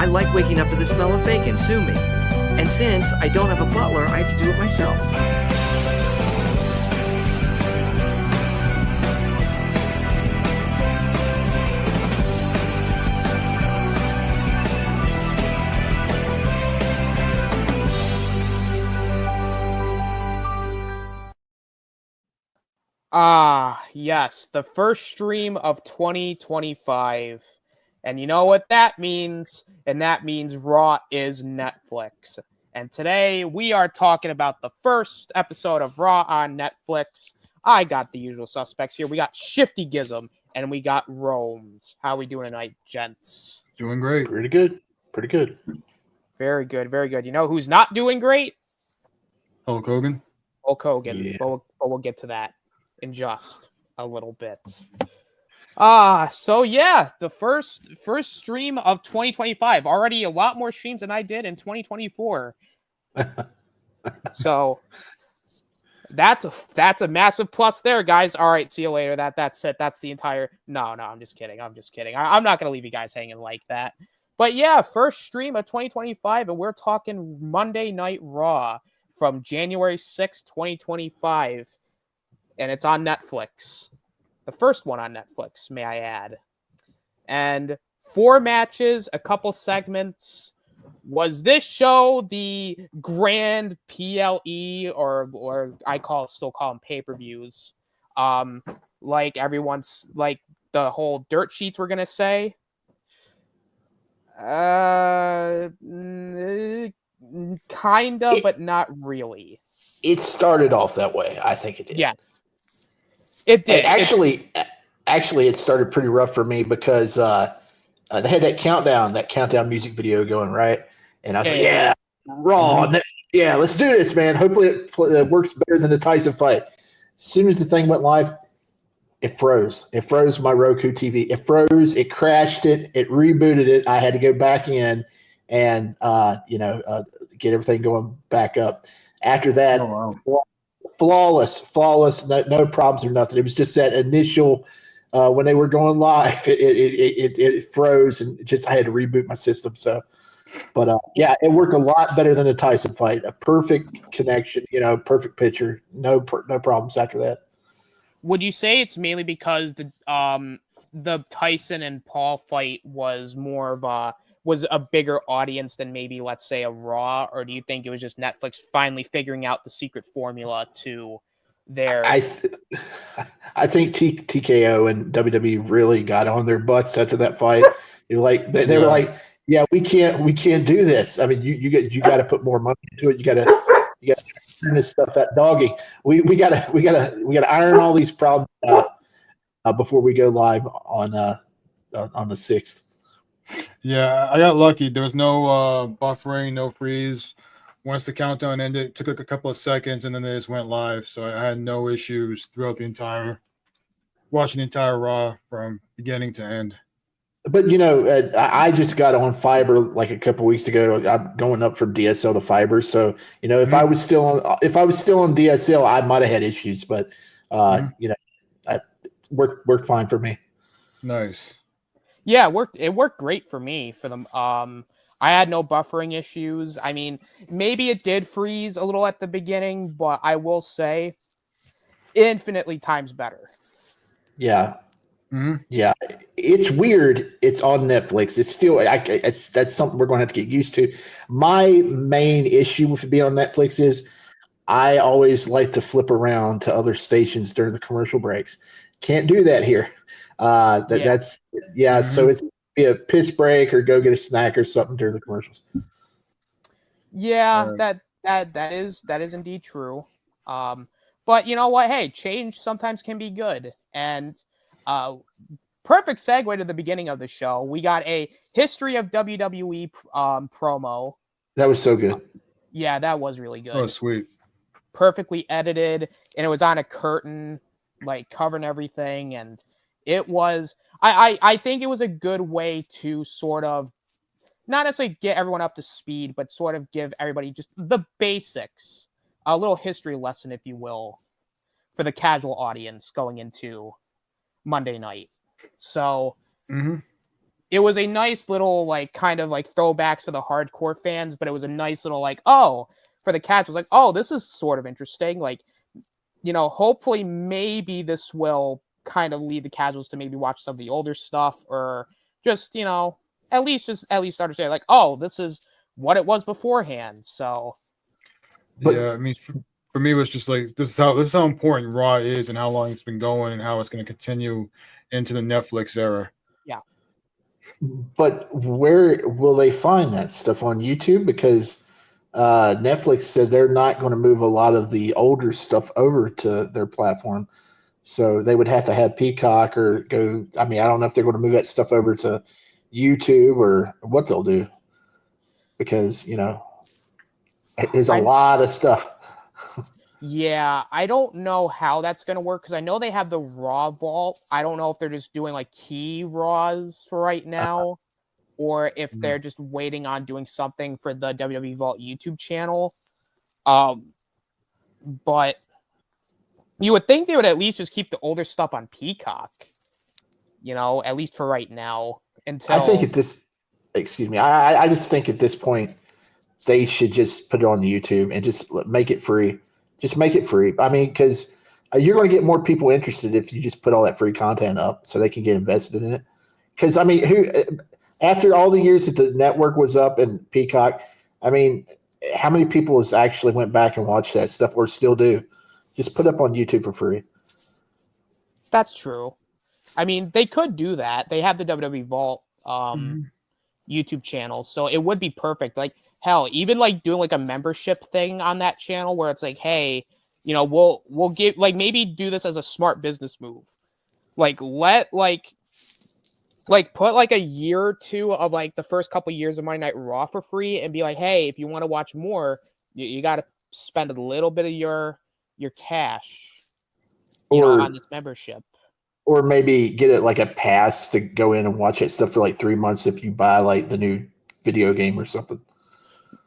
I like waking up to the smell of bacon, sue me. And since I don't have a butler, I have to do it myself. Yes, the first stream of 2025. And you know what that means? And that means Raw is Netflix. And today we are talking about the first episode of Raw on Netflix. I got the usual suspects here. We got Shiftygism and we got Rome's. How are we doing tonight, gents? Doing great. Pretty good. Pretty good. Very good. Very good. You know who's not doing great? Hulk Hogan. Hulk Hogan. Yeah. But we'll get to that in just a little bit. So yeah, the first stream of 2025. Already a lot more streams than I did in 2024. So that's a massive plus there, guys. All right, see you later. That's it. That's the entire. No, I'm just kidding. I'm not gonna leave you guys hanging like that. But yeah, first stream of 2025, and we're talking Monday Night Raw from January 6th, 2025, and it's on Netflix. The first one on Netflix, may I add. And 4 matches, a couple segments. Was this show the grand PLE or I still call them pay-per-views? Like everyone's like the whole dirt sheets were gonna say. Kinda, but not really. It started off that way. I think it did. Yes. It did. Actually, it started pretty rough for me because they had that countdown music video going, right? And I was like, yeah, Raw. Yeah, let's do this, man. Hopefully it works better than the Tyson fight. As soon as the thing went live, it froze. It froze my Roku TV. It froze. It crashed it. It rebooted it. I had to go back in and, get everything going back up. After that, flawless, no problems or nothing. It was just that initial when they were going live, it froze and I had to reboot my system. So, but yeah, it worked a lot better than the Tyson fight. A perfect connection, perfect picture. No problems after that. Would you say it's mainly because the Tyson and Paul fight was was a bigger audience than maybe, let's say, a Raw, or do you think it was just Netflix finally figuring out the secret formula to their? I think TKO and WWE really got on their butts after that fight. They were like, yeah, we can't do this. I mean, you got to put more money into it. You got to turn this stuff that doggy. We got to iron all these problems out before we go live on the 6th. Yeah, I got lucky. There was no buffering, no freeze. Once the countdown ended, it took like a couple of seconds, and then they just went live. So I had no issues throughout watching the entire Raw from beginning to end. But I just got on fiber like a couple weeks ago. I'm going up from DSL to fiber, so if I was still on DSL, I might have had issues. But it worked fine for me. Nice. Yeah, it worked great for me for them. I had no buffering issues. I mean, maybe it did freeze a little at the beginning, but I will say infinitely times better. Yeah. Mm-hmm. Yeah. It's weird. It's on Netflix. It's still that's something we're going to have to get used to. My main issue with it being on Netflix is I always like to flip around to other stations during the commercial breaks. Can't do that here. That's so it's be a piss break or go get a snack or something during the commercials. Yeah, that is indeed true. But you know what? Hey, change sometimes can be good. And perfect segue to the beginning of the show. We got a history of WWE promo. That was so good. Yeah, that was really good. Oh, sweet. Perfectly edited, and it was on a curtain, like covering everything, and it was. I think it was a good way to sort of not necessarily get everyone up to speed, but sort of give everybody just the basics, a little history lesson, if you will, for the casual audience going into Monday night. So it was a nice little like kind of like throwbacks to the hardcore fans, but it was a nice little like, oh, for the casuals, like, oh, this is sort of interesting. Like, hopefully maybe this will kind of lead the casuals to maybe watch some of the older stuff, or just, at least understand like, oh, this is what it was beforehand. So yeah, I mean, for me, it was just like this is how important Raw is, and how long it's been going, and how it's going to continue into the Netflix era. Yeah. But where will they find that stuff on YouTube? Because Netflix said they're not going to move a lot of the older stuff over to their platform. So they would have to have Peacock or go. I mean, I don't know if they're going to move that stuff over to YouTube or what they'll do, because there's a lot of stuff. Yeah, I don't know how that's going to work, because I know they have the Raw Vault. I don't know if they're just doing like key Raws for right now, or if they're just waiting on doing something for the WWE Vault YouTube channel. But you would think they would at least just keep the older stuff on Peacock, at least for right now. Until I think excuse me, I just think at this point they should just put it on YouTube and just make it free. Just make it free. I mean, because you're going to get more people interested if you just put all that free content up so they can get invested in it. Because, I mean, after all the years that the network was up and Peacock, I mean, how many people has actually went back and watched that stuff, or still do? Just put up on YouTube for free. That's true. I mean, they could do that. They have the WWE Vault YouTube channel, so it would be perfect. Like, hell, even like doing like a membership thing on that channel where it's like, hey, we'll give, like, maybe do this as a smart business move. Like, let like put like a year or two of like the first couple years of Monday Night Raw for free, and be like, hey, if you want to watch more, you got to spend a little bit of your cash, on this membership. Or maybe get it like a pass to go in and watch that stuff for like 3 months if you buy like the new video game or something.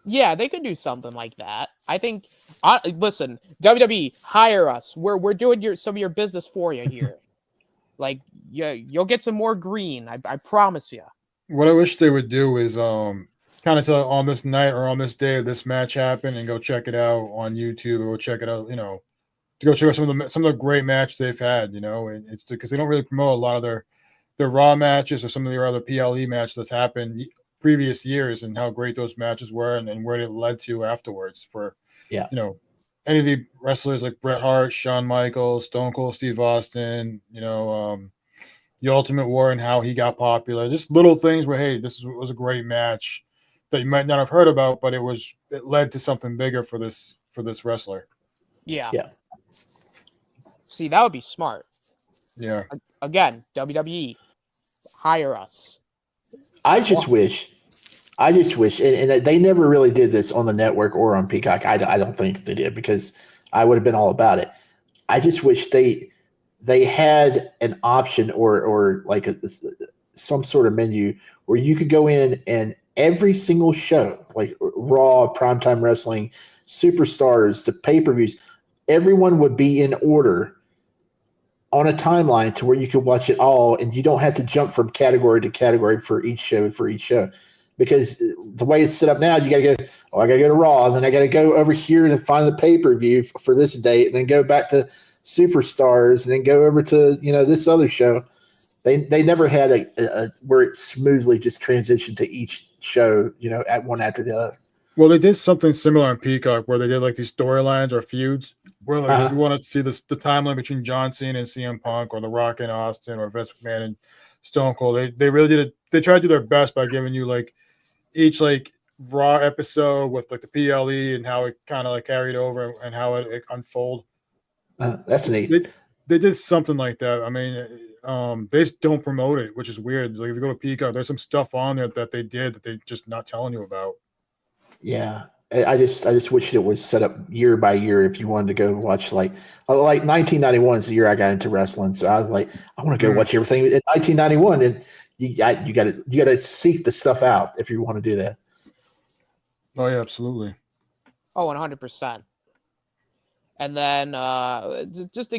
Yeah, they could do something like that. I think. Listen, WWE, hire us. We're doing some of your business for you here. Like, you'll get some more green. I promise you. What I wish they would do is kind of tell on this night or on this day this match happened, and go check it out on YouTube, or go check it out, to go check out some of the great matches they've had, and it's because they don't really promote a lot of their Raw matches or some of their other PLE matches that's happened previous years, and how great those matches were, and where it led to afterwards for any of the wrestlers like Bret Hart, Shawn Michaels, Stone Cold Steve Austin, the Ultimate War, and how he got popular. Just little things where, hey, this was a great match that you might not have heard about, but it led to something bigger for this wrestler. Yeah. See, that would be smart. Yeah. Again, WWE, hire us. I just wish, and they never really did this on the network or on Peacock. I don't think they did, because I would have been all about it. I just wish they had an option or like some sort of menu where you could go in, and every single show, like Raw, Primetime Wrestling, Superstars, the pay-per-views, everyone would be in order on a timeline to where you could watch it all, and you don't have to jump from category to category for each show. Because the way it's set up now, you got to go, I got to go to Raw, and then I got to go over here and find the pay-per-view for this date, and then go back to Superstars, and then go over to, this other show. They never had a where it smoothly just transitioned to each show, at one after the other. Well, they did something similar on Peacock where they did like these storylines or feuds where, like, if you wanted to see the timeline between John Cena and CM Punk, or The Rock and Austin, or Vince McMahon and Stone Cold, they really did it. They tried to do their best by giving you like each like Raw episode with like the PLE and how it kind of like carried over and how it unfolded. That's neat. They did something like that. I mean, they just don't promote it, which is weird. Like, if you go to Peacock, there's some stuff on there that they did that they're just not telling you about. Yeah, I just wish it was set up year by year. If you wanted to go watch like 1991 is the year I got into wrestling, so I was like, I want to go watch everything in 1991, and you got to seek the stuff out if you want to do that. Oh yeah, absolutely. Oh, 100%. And then just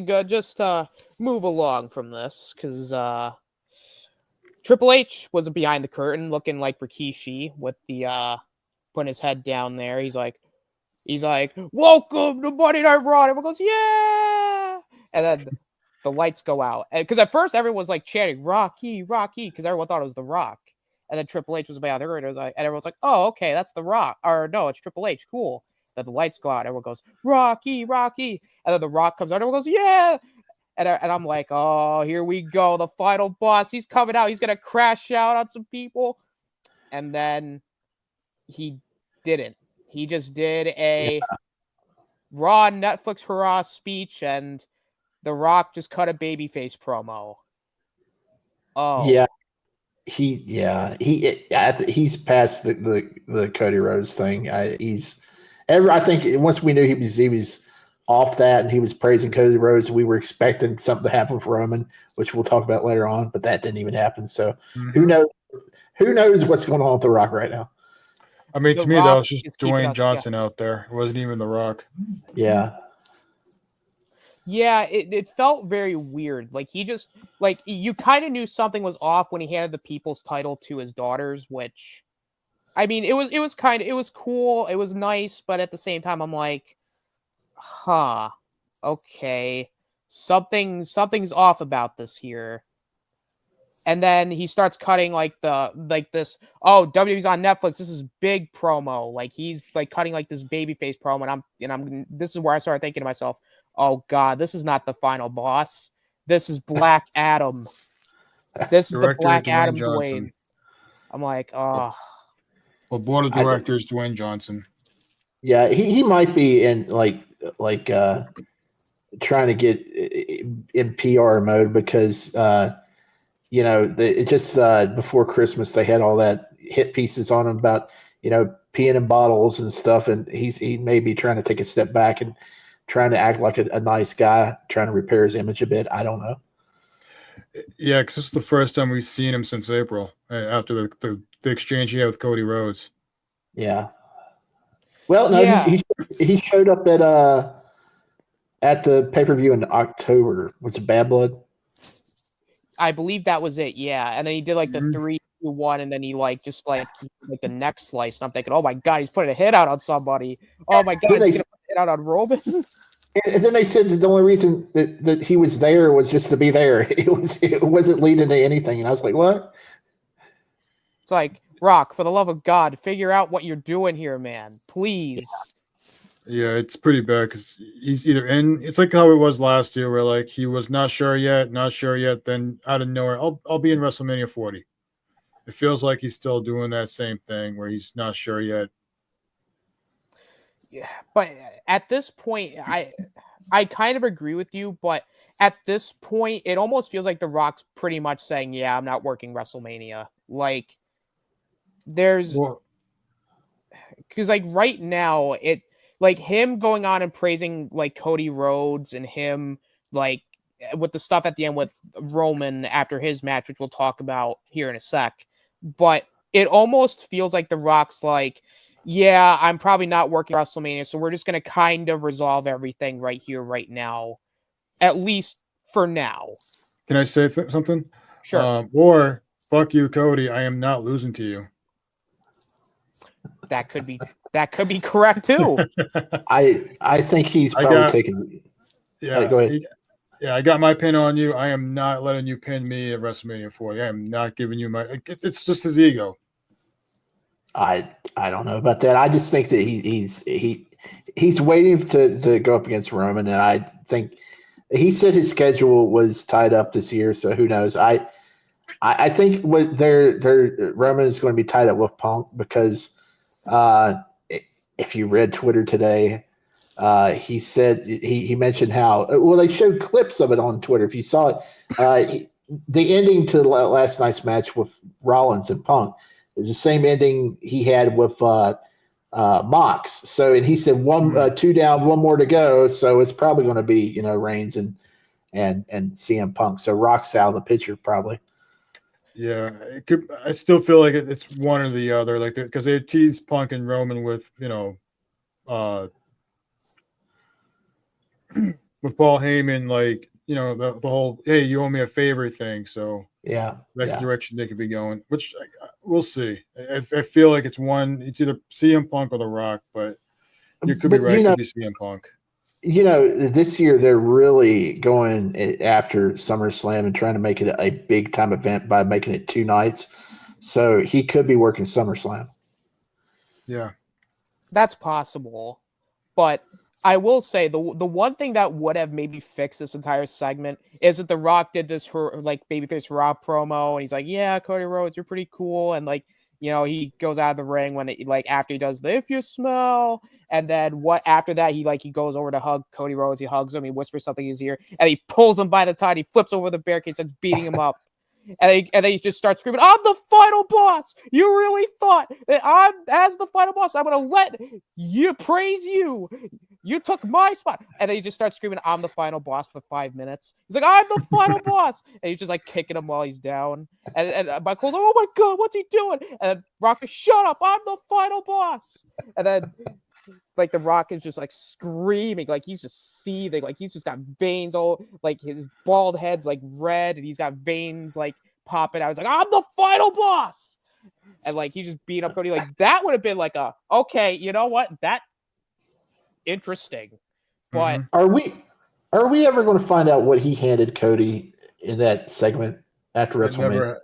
to move along from this, because Triple H was behind the curtain looking like Rikishi with the putting his head down there. He's like, welcome to Monday Night Raw. Everyone goes, yeah. And then the lights go out. Because at first everyone was like chanting Rocky, Rocky, because everyone thought it was The Rock. And then Triple H was behind the curtain. And everyone's like, oh, okay, that's The Rock. Or no, it's Triple H. Cool. Then the lights go out. Everyone goes, Rocky, Rocky. And then The Rock comes out. Everyone goes, yeah. And I'm like, oh, here we go. The final boss. He's coming out. He's going to crash out on some people. And then he didn't. He just did a Raw Netflix hurrah speech, and The Rock just cut a babyface promo. Oh. Yeah. He's past the Cody Rhodes thing. I think once we knew he was off that and he was praising Cody Rhodes, we were expecting something to happen for Roman, which we'll talk about later on, but that didn't even happen. So who knows what's going on with The Rock right now? I mean, to me, that was just Dwayne Johnson out there. It wasn't even The Rock. Yeah. Yeah, it felt very weird. Like he just you kind of knew something was off when he handed the people's title to his daughters, which I mean, it was cool, it was nice, but at the same time I'm like, huh, okay, something's off about this here. And then he starts cutting this, oh, WWE's on Netflix, this is big promo. Like he's like cutting like this babyface promo, and I'm this is where I started thinking to myself, oh god, this is not the final boss. This is Black Adam. This is the Black Adam Dwayne. I'm like, oh. Well, board of directors Dwayne Johnson. Yeah, he might be in like trying to get in PR mode because it just before Christmas they had all that hit pieces on him about peeing in bottles and stuff, and he may be trying to take a step back and trying to act like a nice guy, trying to repair his image a bit. I don't know. Yeah, because this is the first time we've seen him since April, after the exchange he had with Cody Rhodes. Yeah. Well, no, yeah. he showed up at the pay-per-view in October. Was it Bad Blood? I believe that was it, yeah. And then he did like the 3-2-1, and then he just like the neck slice. And I'm thinking, oh my god, he's putting a hit out on somebody. Oh my god, he's gonna put a hit out on Roman. And then they said that the only reason that he was there was just to be there. It wasn't leading to anything. And I was like, what? It's like, Rock, for the love of God, figure out what you're doing here, man. Please. Yeah, it's pretty bad because he's either in. It's like how it was last year, where like he was not sure yet. Then out of nowhere, I'll be in WrestleMania 40. It feels like he's still doing that same thing where he's not sure yet. Yeah, but at this point, I kind of agree with you. But at this point, it almost feels like The Rock's pretty much saying, "Yeah, I'm not working WrestleMania." Like, because like right now, him going on and praising like Cody Rhodes and him like with the stuff at the end with Roman after his match, which we'll talk about here in a sec. But it almost feels like The Rock's like, yeah, I'm probably not working WrestleMania, so we're just going to kind of resolve everything right here, right now, at least for now. Can I say something? Sure. Or, fuck you, Cody, I am not losing to you. That could be correct too. I think he's probably taking. Yeah, go ahead. I got my pin on you. I am not letting you pin me at WrestleMania 40. I am not giving you my. It's just his ego. I don't know about that. I just think that he's waiting to go up against Roman, and I think he said his schedule was tied up this year, so who knows? I think what Roman is going to be tied up with Punk because if you read Twitter today, he said he mentioned how they showed clips of it on Twitter. If you saw it, the ending to last night's match with Rollins and Punk is the same ending he had with Mox. So, and he said two down, one more to go. So it's probably going to be Reigns and CM Punk. So Rock's out of the picture probably. Yeah, it could. I still feel like it's one or the other, like because they teased Punk and Roman with with Paul Heyman like the whole hey, you owe me a favor thing. So Yeah. that's Yeah. the direction they could be going, which we'll see. I feel like it's either CM Punk or The Rock, but you could be But, right. It could be CM Punk. This year they're really going after SummerSlam and trying to make it a big time event by making it 2 nights. So he could be working SummerSlam. Yeah. That's possible. But I will say the one thing that would have maybe fixed this entire segment is that The Rock did this babyface Raw promo, and he's like, "Yeah, Cody Rhodes, you're pretty cool," and he goes out of the ring when after he does the "if you smell," and then after that he goes over to hug Cody Rhodes, he hugs him, he whispers something in his ear, and he pulls him by the tie, he flips over the barricade, starts beating him up. And then he just starts screaming, "I'm the final boss! You really thought that as the final boss, I'm going to let you praise you? You took my spot." And then he just starts screaming, "I'm the final boss" for 5 minutes. He's like, "I'm the final boss!" And he's just kicking him while he's down. And Michael's like, "Oh my God, what's he doing?" And Rock is, "Shut up, I'm the final boss." And then The Rock is just screaming, he's just seething, he's just got veins all his bald head's red, and he's got veins popping out. He's like, "I'm the final boss," and he's just beating up Cody. That would have been okay, you know what? That interesting, but Are we ever going to find out what he handed Cody in that segment after WrestleMania?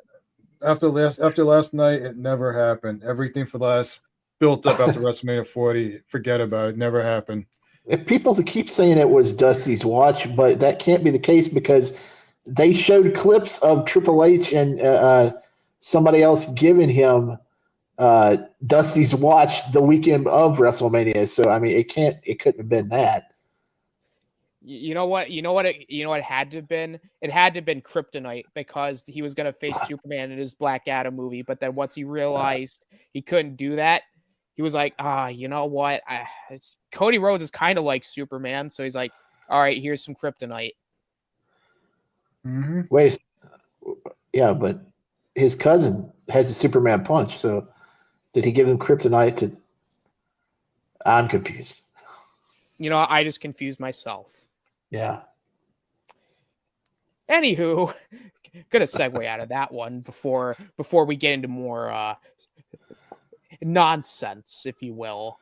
After last night, it never happened. Everything for the last built up after WrestleMania 40. Forget about it. Never happened. If people keep saying it was Dusty's watch, but that can't be the case because they showed clips of Triple H and somebody else giving him Dusty's watch the weekend of WrestleMania. So I mean, it couldn't have been that. You know what it had to have been? It had to have been Kryptonite, because he was going to face Superman in his Black Adam movie. But then once he realized he couldn't do that, he was like, you know what? Cody Rhodes is kind of like Superman. So he's like, all right, here's some Kryptonite. Mm-hmm. Wait, yeah, but his cousin has a Superman punch. So did he give him Kryptonite I'm confused. I just confused myself. Yeah. Anywho, gonna segue out of that one before we get into more nonsense, if you will.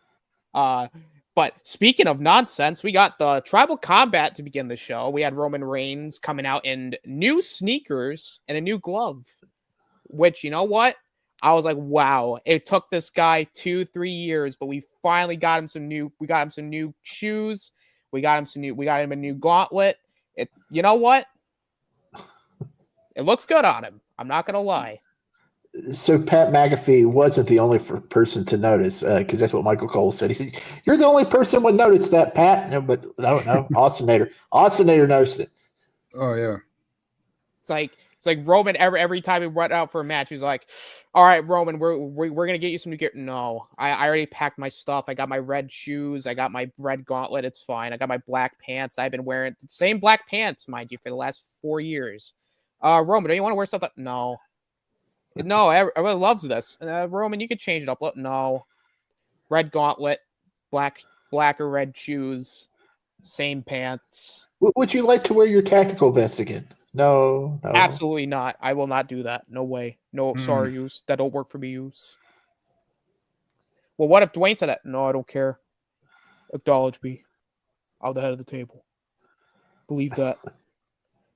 But speaking of nonsense, we got the Tribal Combat to begin the show. We had Roman Reigns coming out in new sneakers and a new glove, which, you know what? I was like, wow, it took this guy 2-3 years, but we finally got him some new shoes. We got him a new gauntlet. You know what? It looks good on him. I'm not going to lie. So Pat McAfee wasn't the only person to notice, because that's what Michael Cole said. You're the only person would notice that, Pat. No, but no, Austin Nader noticed it. Oh yeah. It's like Roman every time he went out for a match, he's like, "All right, Roman, we're gonna get you some new gear." No, I already packed my stuff. I got my red shoes. I got my red gauntlet. It's fine. I got my black pants. I've been wearing the same black pants, mind you, for the last 4 years. Roman, don't you want to wear stuff? No, everyone loves this. Roman, you could change it up. No, red gauntlet, black or red shoes, same pants. Would you like to wear your tactical vest again? No. Absolutely not. I will not do that. No way. No, sorry, use. That don't work for me, use. Well, what if Dwayne said that? No, I don't care. Acknowledge me. I'm the head of the table. Believe that.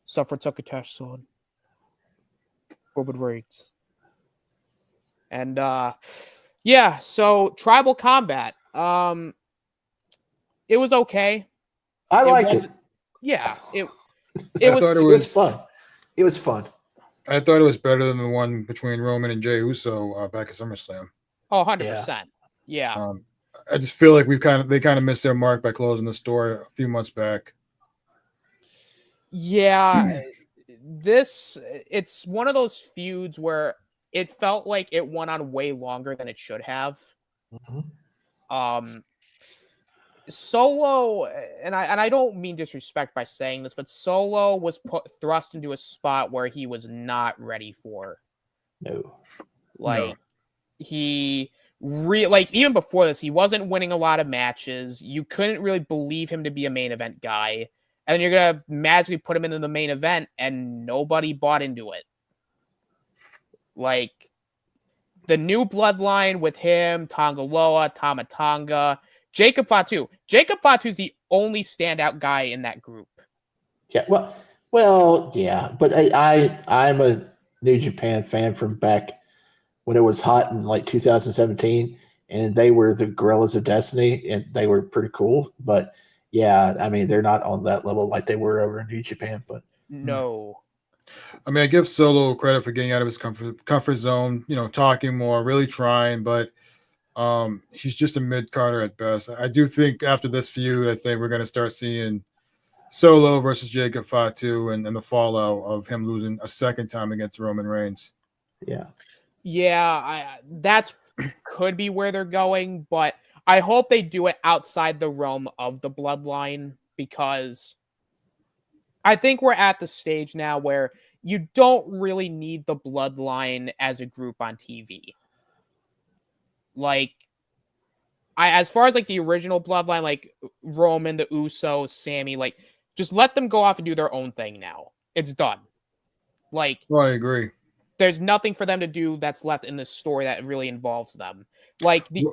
Suffer succotash, son. Roman Reigns. And yeah, so Tribal Combat. It was okay. I liked it. Yeah, it was fun. It was fun. I thought it was better than the one between Roman and Jey Uso back at SummerSlam. Oh, 100%. Yeah. I just feel like they kind of missed their mark by closing the store a few months back. Yeah, it's one of those feuds where it felt like it went on way longer than it should have. Mm-hmm. Solo, and I don't mean disrespect by saying this, but Solo was thrust into a spot where he was not ready for. No. Even before this, he wasn't winning a lot of matches. You couldn't really believe him to be a main event guy. and then you're gonna magically put him into the main event, and nobody bought into it. Like the new bloodline with him, Tongaloa, Tama Tonga, Jacob Fatu. Jacob Fatu is the only standout guy in that group. Yeah, well, yeah, but I'm a New Japan fan from back when it was hot in like 2017, and they were the Gorillas of Destiny, and they were pretty cool. But yeah, I mean, they're not on that level like they were over in New Japan. But no, I mean, I give Solo credit for getting out of his comfort zone, talking more, really trying, but he's just a mid-carder at best. I do think after this feud, I think we're going to start seeing Solo versus Jacob Fatu and the fallout of him losing a second time against Roman Reigns. Yeah, that's could be where they're going, but I hope they do it outside the realm of the bloodline, because I think we're at the stage now where you don't really need the bloodline as a group on TV. Like, as far as like the original bloodline, like Roman, the Usos, Sammy, like just let them go off and do their own thing now. It's done. Like, I agree. There's nothing for them to do that's left in this story that really involves them. Like the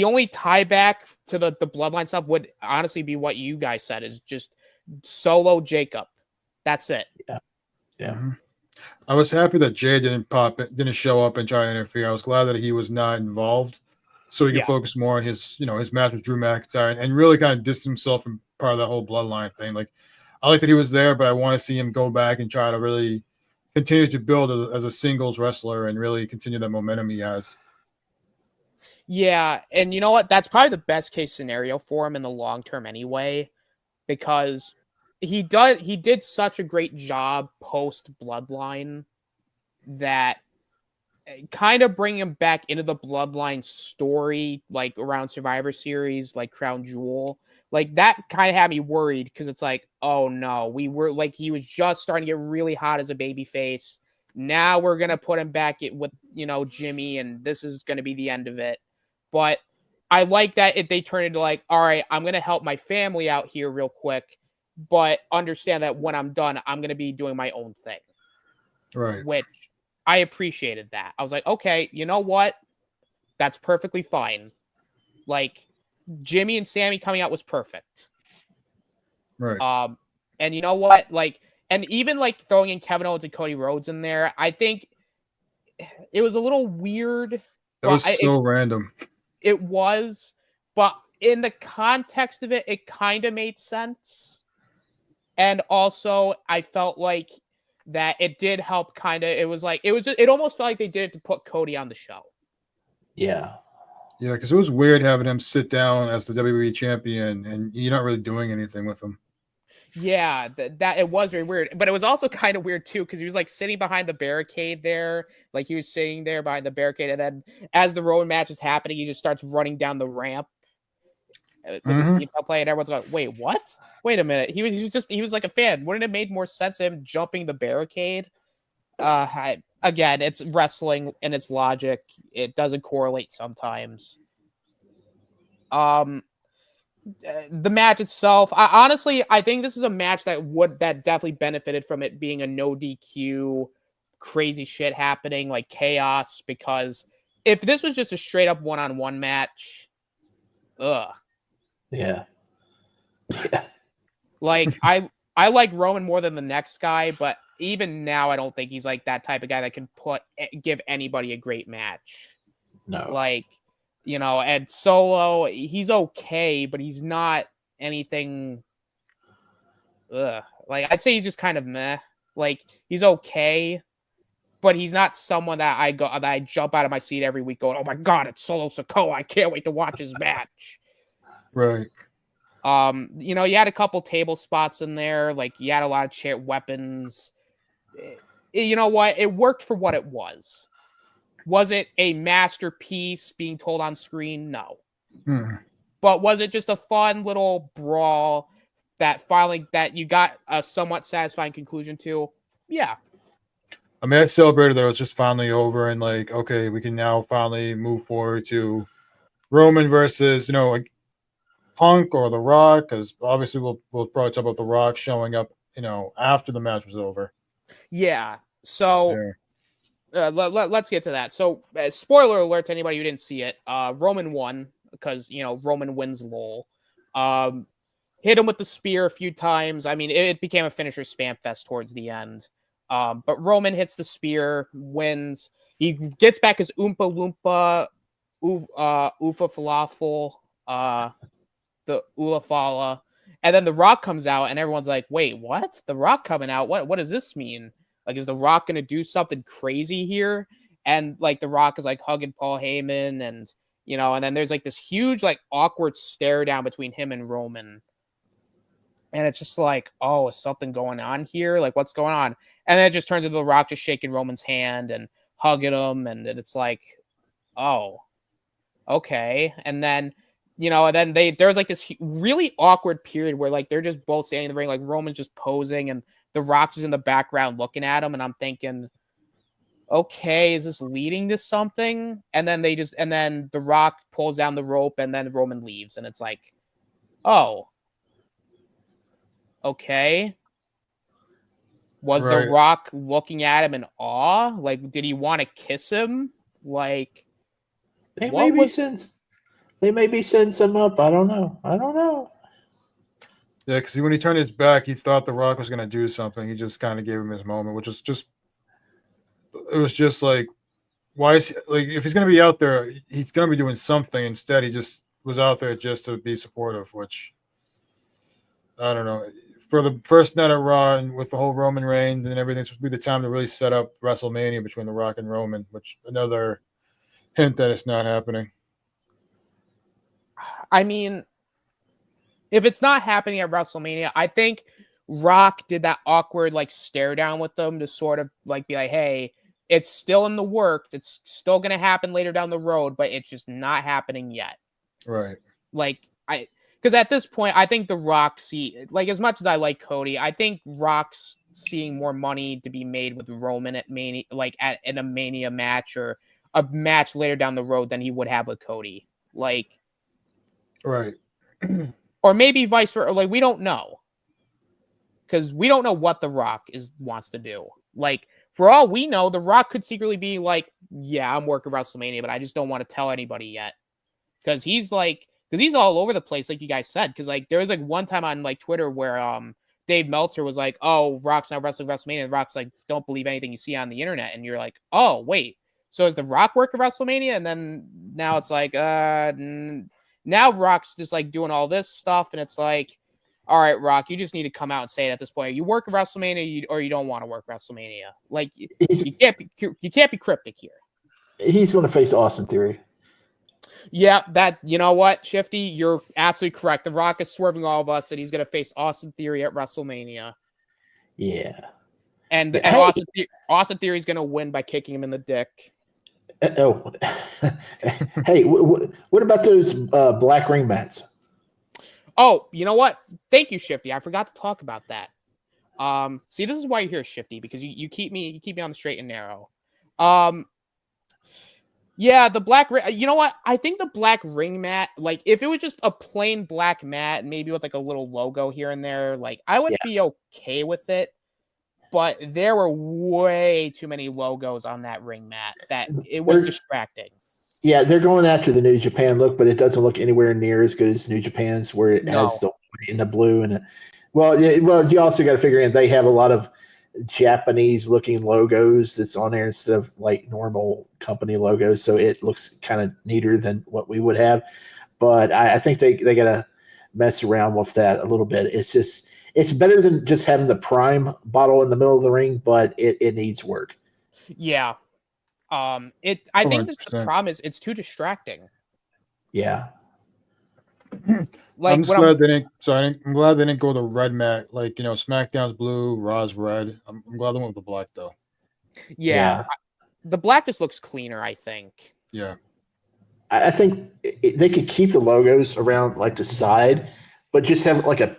only tie back to the bloodline stuff would honestly be what you guys said, is just Solo Jacob. That's it. Yeah. Mm-hmm. I was happy that Jay didn't show up and try to interfere. I was glad that he was not involved, so he could focus more on his match with Drew McIntyre and really kind of distance himself from part of that whole bloodline thing. Like, I like that he was there, but I want to see him go back and try to really continue to build as a singles wrestler and really continue that momentum he has. Yeah, and you know what? That's probably the best case scenario for him in the long term anyway, because he did such a great job post Bloodline that kind of bring him back into the Bloodline story, like around Survivor Series, like Crown Jewel. Like that kind of had me worried, because it's like, oh no, we were like, he was just starting to get really hot as a babyface. Now we're going to put him back with, Jimmy, and this is going to be the end of it. But I like that they turn into like, all right, I'm going to help my family out here real quick, but understand that when I'm done, I'm going to be doing my own thing. Right. Which I appreciated that. I was like, okay, you know what? That's perfectly fine. Like, Jimmy and Sammy coming out was perfect. Right. And you know what? Like, and even like throwing in Kevin Owens and Cody Rhodes in there, I think it was a little weird. That was so random. It was, but in the context of it, it kind of made sense. And also, I felt like that it did help kind of, it almost felt like they did it to put Cody on the show. Yeah. Yeah, because it was weird having him sit down as the WWE champion and you're not really doing anything with him. Yeah, that it was very weird, but it was also kind of weird too, because he was like sitting behind the barricade there, like he was sitting there behind the barricade, and then as the Roman match is happening, he just starts running down the ramp with the steam play, and everyone's going, "Wait, what? Wait a minute." He was like a fan. Wouldn't it have made more sense him jumping the barricade? Again, it's wrestling and it's logic. It doesn't correlate sometimes. The match itself, I think this is a match that definitely benefited from it being a no DQ, crazy shit happening, like chaos, because if this was just a straight up one-on-one match, Yeah. Like I like Roman more than the next guy, but even now I don't think he's like that type of guy that can give anybody a great match. No. Like, and Solo, he's okay, but he's not anything. Like, I'd say he's just kind of meh. Like, he's okay, but he's not someone that I jump out of my seat every week going, "Oh my god, it's Solo Sikoa! I can't wait to watch his match." Right. You had a couple table spots in there. Like, you had a lot of chair weapons. You know what? It worked for what it was. Was it a masterpiece being told on screen? No. But was it just a fun little brawl that you got a somewhat satisfying conclusion to? Yeah. I mean, I celebrated that it was just finally over and like, okay, we can now finally move forward to Roman versus, Punk or The Rock, because obviously we'll probably talk about The Rock showing up, after the match was over. Yeah. So let's get to that. So spoiler alert to anybody who didn't see it. Roman won because Roman wins lol. Hit him with the spear a few times. I mean, it became a finisher spam fest towards the end. But Roman hits the spear, wins. He gets back his Oompa Loompa, Ufa Falafel, the Ulafala. And then The Rock comes out, and everyone's like, wait, what? The Rock coming out? What does this mean? Like, is The Rock going to do something crazy here? And, like, The Rock is, like, hugging Paul Heyman, and, and then there's, like, this huge, like, awkward stare down between him and Roman. And it's just like, oh, is something going on here? Like, what's going on? And then it just turns into The Rock just shaking Roman's hand and hugging him, and it's like, oh, okay. And then, and then there's like this really awkward period where like they're just both standing in the ring, like Roman's just posing and The Rock's just in the background looking at him, and I'm thinking, okay, is this leading to something? And then The Rock pulls down the rope, and then Roman leaves, and it's like, oh, okay. Was The Rock looking at him in awe? Like, did he want to kiss him? Like, they may be setting some up. I don't know. Yeah, because when he turned his back, he thought The Rock was going to do something. He just kind of gave him his moment, which was just, it was just like, why is he, like, if he's going to be out there, he's going to be doing something. Instead, he just was out there just to be supportive, which, I don't know. For the first night at Raw and with the whole Roman Reigns and everything, it's supposed to be the time to really set up WrestleMania between The Rock and Roman, which another hint that it's not happening. I mean, if it's not happening at WrestleMania, I think Rock did that awkward like stare down with them to sort of like be like, hey, it's still in the works. It's still going to happen later down the road, but it's just not happening yet. Right. Like, because at this point, I think The Rock like as much as I like Cody, I think Rock's seeing more money to be made with Roman at Mania, like in a Mania match or a match later down the road than he would have with Cody. Like, right. Or maybe vice versa. Like, we don't know. Because we don't know what The Rock wants to do. Like, for all we know, The Rock could secretly be like, yeah, I'm working WrestleMania, but I just don't want to tell anybody yet. Because he's all over the place, like you guys said. Because like there was like one time on like Twitter where Dave Meltzer was like, oh, Rock's not wrestling WrestleMania. And Rock's like, don't believe anything you see on the internet. And you're like, oh, wait. So is The Rock working WrestleMania? And then now it's like, now Rock's just like doing all this stuff. And it's like, all right, Rock, you just need to come out and say it at this point. You work WrestleMania or you don't want to work WrestleMania. Like, you can't be cryptic here. He's going to face Austin Theory. Yeah, you know what, Shifty, you're absolutely correct. The Rock is swerving all of us that he's going to face Austin Theory at WrestleMania. Yeah. And Austin Theory is going to win by kicking him in the dick. Hey, what about those black ring mats? Oh, you know what? Thank you, Shifty. I forgot to talk about that. See, this is why you're here, Shifty, because you keep me on the straight and narrow. Yeah, the black ring. You know what? I think the black ring mat, like if it was just a plain black mat, maybe with like a little logo here and there, like I would be okay with it. But there were way too many logos on that ring mat that it was distracting. Yeah, they're going after the New Japan look, but it doesn't look anywhere near as good as New Japan's, where it has the white and the blue and you also got to figure in they have a lot of Japanese looking logos that's on there instead of like normal company logos, so it looks kind of neater than what we would have. But I think they got to mess around with that a little bit. It's better than just having the Prime bottle in the middle of the ring, but it needs work. Yeah. I think the problem is it's too distracting. Yeah. Like, I'm glad they didn't go the red mat. Like, SmackDown's blue, Raw's red. I'm glad they went with the black though. Yeah. The black just looks cleaner, I think. Yeah. I think they could keep the logos around like the side, but just have like a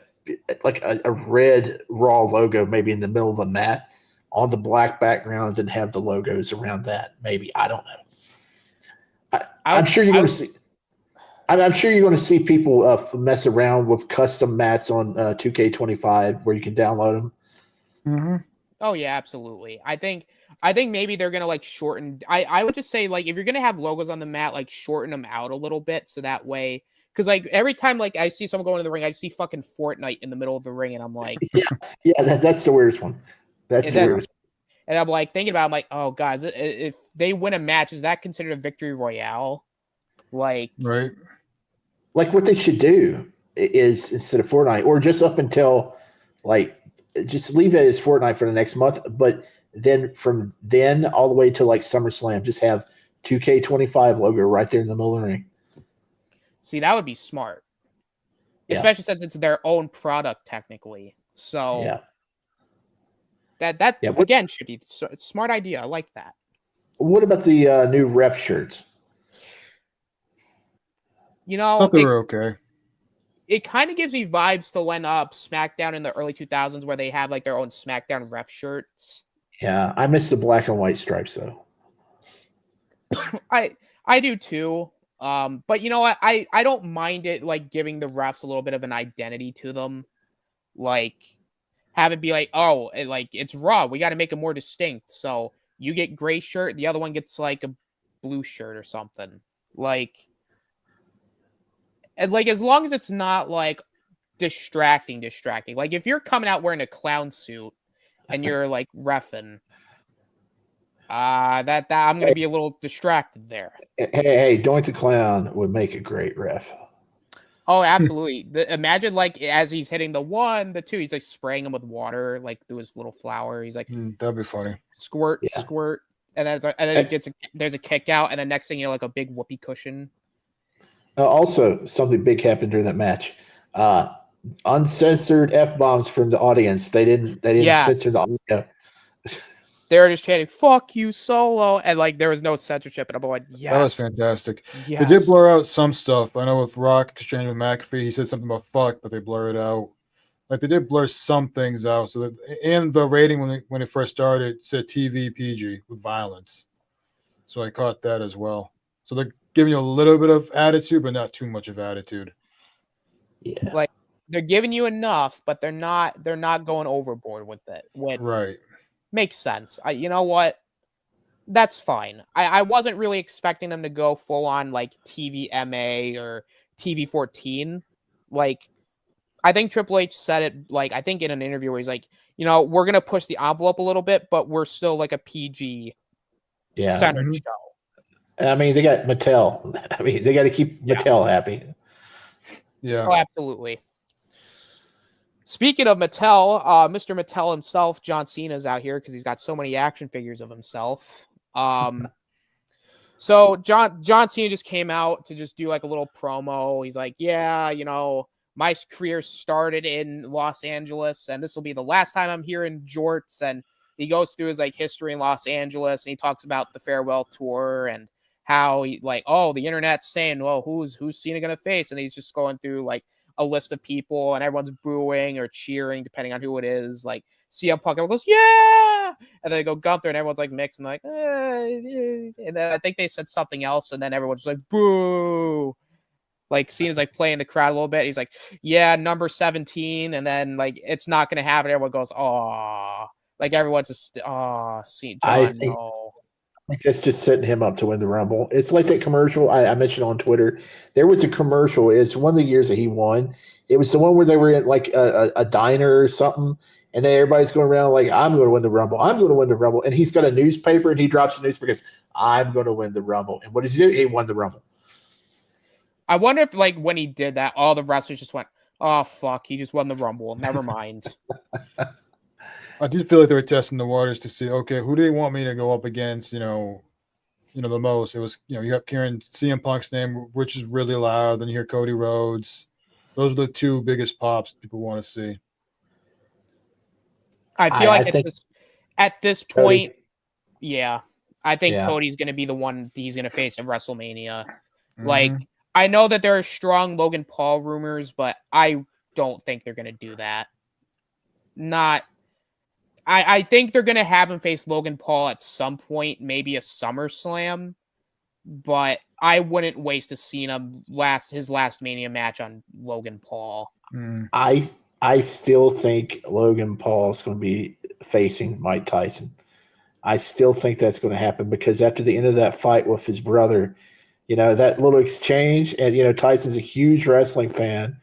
red Raw logo maybe in the middle of the mat on the black background and have the logos around that. Maybe. I don't know. I'm sure you're going to see. I'm sure you're going to see people mess around with custom mats on 2K25 where you can download them. Mm-hmm. Oh yeah, absolutely. I think maybe they're gonna like shorten. I would just say like if you're gonna have logos on the mat, like shorten them out a little bit so that way. Because like every time like I see someone going in the ring, I see fucking Fortnite in the middle of the ring, and I'm like, Yeah, that's the weirdest one. That's the weirdest. And I'm like thinking about, it, I'm like, oh guys, if they win a match, is that considered a victory royale? Like, Right. Like what they should do is instead of Fortnite, or just up until like just leave it as Fortnite for the next month, but then from then all the way to like SummerSlam, just have 2K25 logo right there in the middle of the ring. see, that would be smart, Yeah. especially since it's their own product technically. So Yeah. that Yeah, again should be smart idea. I like that. What about the new ref shirts? You I know, thought they were okay. it kind of gives me vibes to when SmackDown in the early 2000s where they have like their own SmackDown ref shirts. Yeah, I miss the black and white stripes though. I do too. But you know what? I don't mind it like giving the refs a little bit of an identity to them. Like have it be like, oh, like it's Raw. We got to make it more distinct. So you get gray shirt, the other one gets like a blue shirt or something. Like, and like as long as it's not like distracting. Like if you're coming out wearing a clown suit and you're like reffing, that I'm gonna be a little distracted there. Hey, Doink the Clown would make a great ref. Oh, absolutely. Imagine like as he's hitting the 1, the 2, he's like spraying him with water, like through his little flower. He's like, That'd be funny. Squirt, Yeah. squirt, and then there's a kick out, and then next thing you know, like a big whoopee cushion. Also, something big happened during that match. Uncensored F-bombs from the audience. They didn't censor the audio. They were just chanting "fuck you, Solo," and like there was no censorship, and I'm like, yes, That was fantastic. yes. They did blur out some stuff. I know with Rock exchange with McAfee, he said something about fuck, but they blurred it out. Like they did blur some things out. So that, and the rating when it first started said TV PG with violence. So I caught that as well. So they're giving you a little bit of attitude, but not too much of attitude. Yeah. Like they're giving you enough, but they're not going overboard with it. Right. Makes sense. You know what? That's fine. I wasn't really expecting them to go full on like TVMA or TV14. Like, I think Triple H said it, like, I think in an interview where he's like, you know, we're going to push the envelope a little bit, but we're still like a PG centered show. I mean, they got Mattel. I mean, they got to keep Mattel happy. Yeah. Oh, absolutely. Speaking of Mattel, Mr. Mattel himself, John Cena's out here because he's got so many action figures of himself. So John Cena just came out to just do like a little promo. He's like, yeah, you know, my career started in Los Angeles, and this will be the last time I'm here in jorts. And he goes through his like history in Los Angeles, and he talks about the farewell tour and how he like, oh, the internet's saying, well, who's Cena gonna face? And he's just going through like a list of people, and everyone's booing or cheering depending on who it is. Like CM Punk, everyone goes, yeah, and then they go Gunther, and everyone's like mixed and like, and then I think they said something else, and then everyone's just like, boo. Like Cena's like playing the crowd a little bit. He's like, yeah, number 17, and then like it's not gonna happen. Everyone goes, oh, like everyone's just, oh, John, no. I think that's just setting him up to win the Rumble. It's like that commercial I mentioned on Twitter. There was a commercial. It's one of the years that he won. It was the one where they were in like a diner or something, and then everybody's going around like, I'm going to win the Rumble. I'm going to win the Rumble. And he's got a newspaper, and he drops the newspaper because I'm going to win the Rumble. And what does he do? He won the Rumble. I wonder if like when he did that, all the wrestlers just went, oh, fuck, he just won the Rumble. Never mind. I did feel like they were testing the waters to see, okay, who do they want me to go up against? You know, the most. It was, you have hearing CM Punk's name, which is really loud. Then you hear Cody Rhodes. Those are the two biggest pops people want to see. I feel like at this point, yeah, I think Cody's going to be the one he's going to face in WrestleMania. Mm-hmm. Like, I know that there are strong Logan Paul rumors, but I don't think they're going to do that. I think they're going to have him face Logan Paul at some point, maybe a SummerSlam. but I wouldn't waste a Cena his last Mania match on Logan Paul. I still think Logan Paul is going to be facing Mike Tyson. I still think that's going to happen because after the end of that fight with his brother, that little exchange, and Tyson's a huge wrestling fan,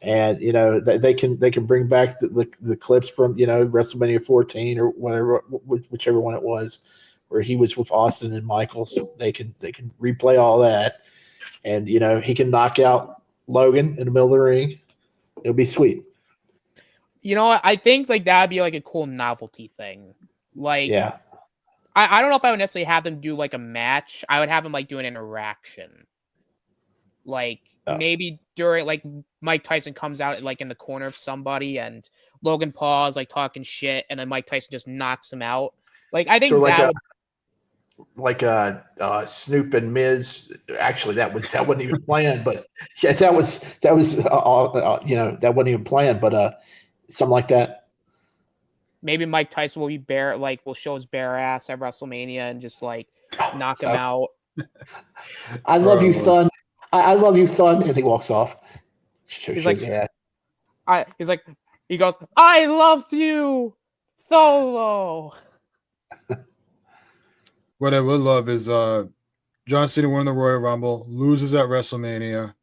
and they can bring back the clips from WrestleMania 14 or whatever, whichever one it was, where he was with Austin and Michaels. They can replay all that, and he can knock out Logan in the middle of the ring. It'll be sweet. I think that'd be a cool novelty thing. Yeah. I don't know if I would necessarily have them do a match. I would have them do an interaction. Maybe during Mike Tyson comes out in the corner of somebody and Logan Paul is talking shit and then Mike Tyson just knocks him out. I think so Snoop and Miz. Actually, that wasn't even planned, but yeah, that wasn't even planned, but something like that. Maybe Mike Tyson will be will show his bare ass at WrestleMania and just knock him out. I love you, son. I love you, son. And he walks off. He's he goes, I loved you, Solo. What I would love is John Cena winning the Royal Rumble, loses at WrestleMania,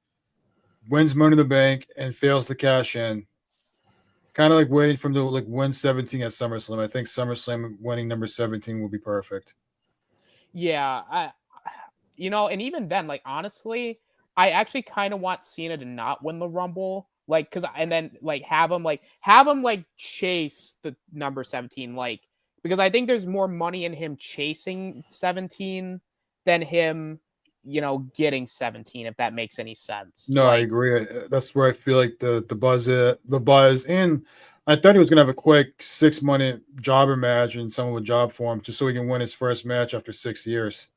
wins Money in the Bank, and fails to cash in. Kind of waiting for him to win 17 at SummerSlam. I think SummerSlam winning number 17 will be perfect. Yeah, and even then, honestly, I actually kind of want Cena to not win the Rumble, and then have him chase the number 17, because I think there's more money in him chasing 17 than him, getting 17, if that makes any sense. No, I agree. That's where I feel the buzz, and I thought he was gonna have a quick 6-minute jobber match and someone would job for him just so he can win his first match after 6 years.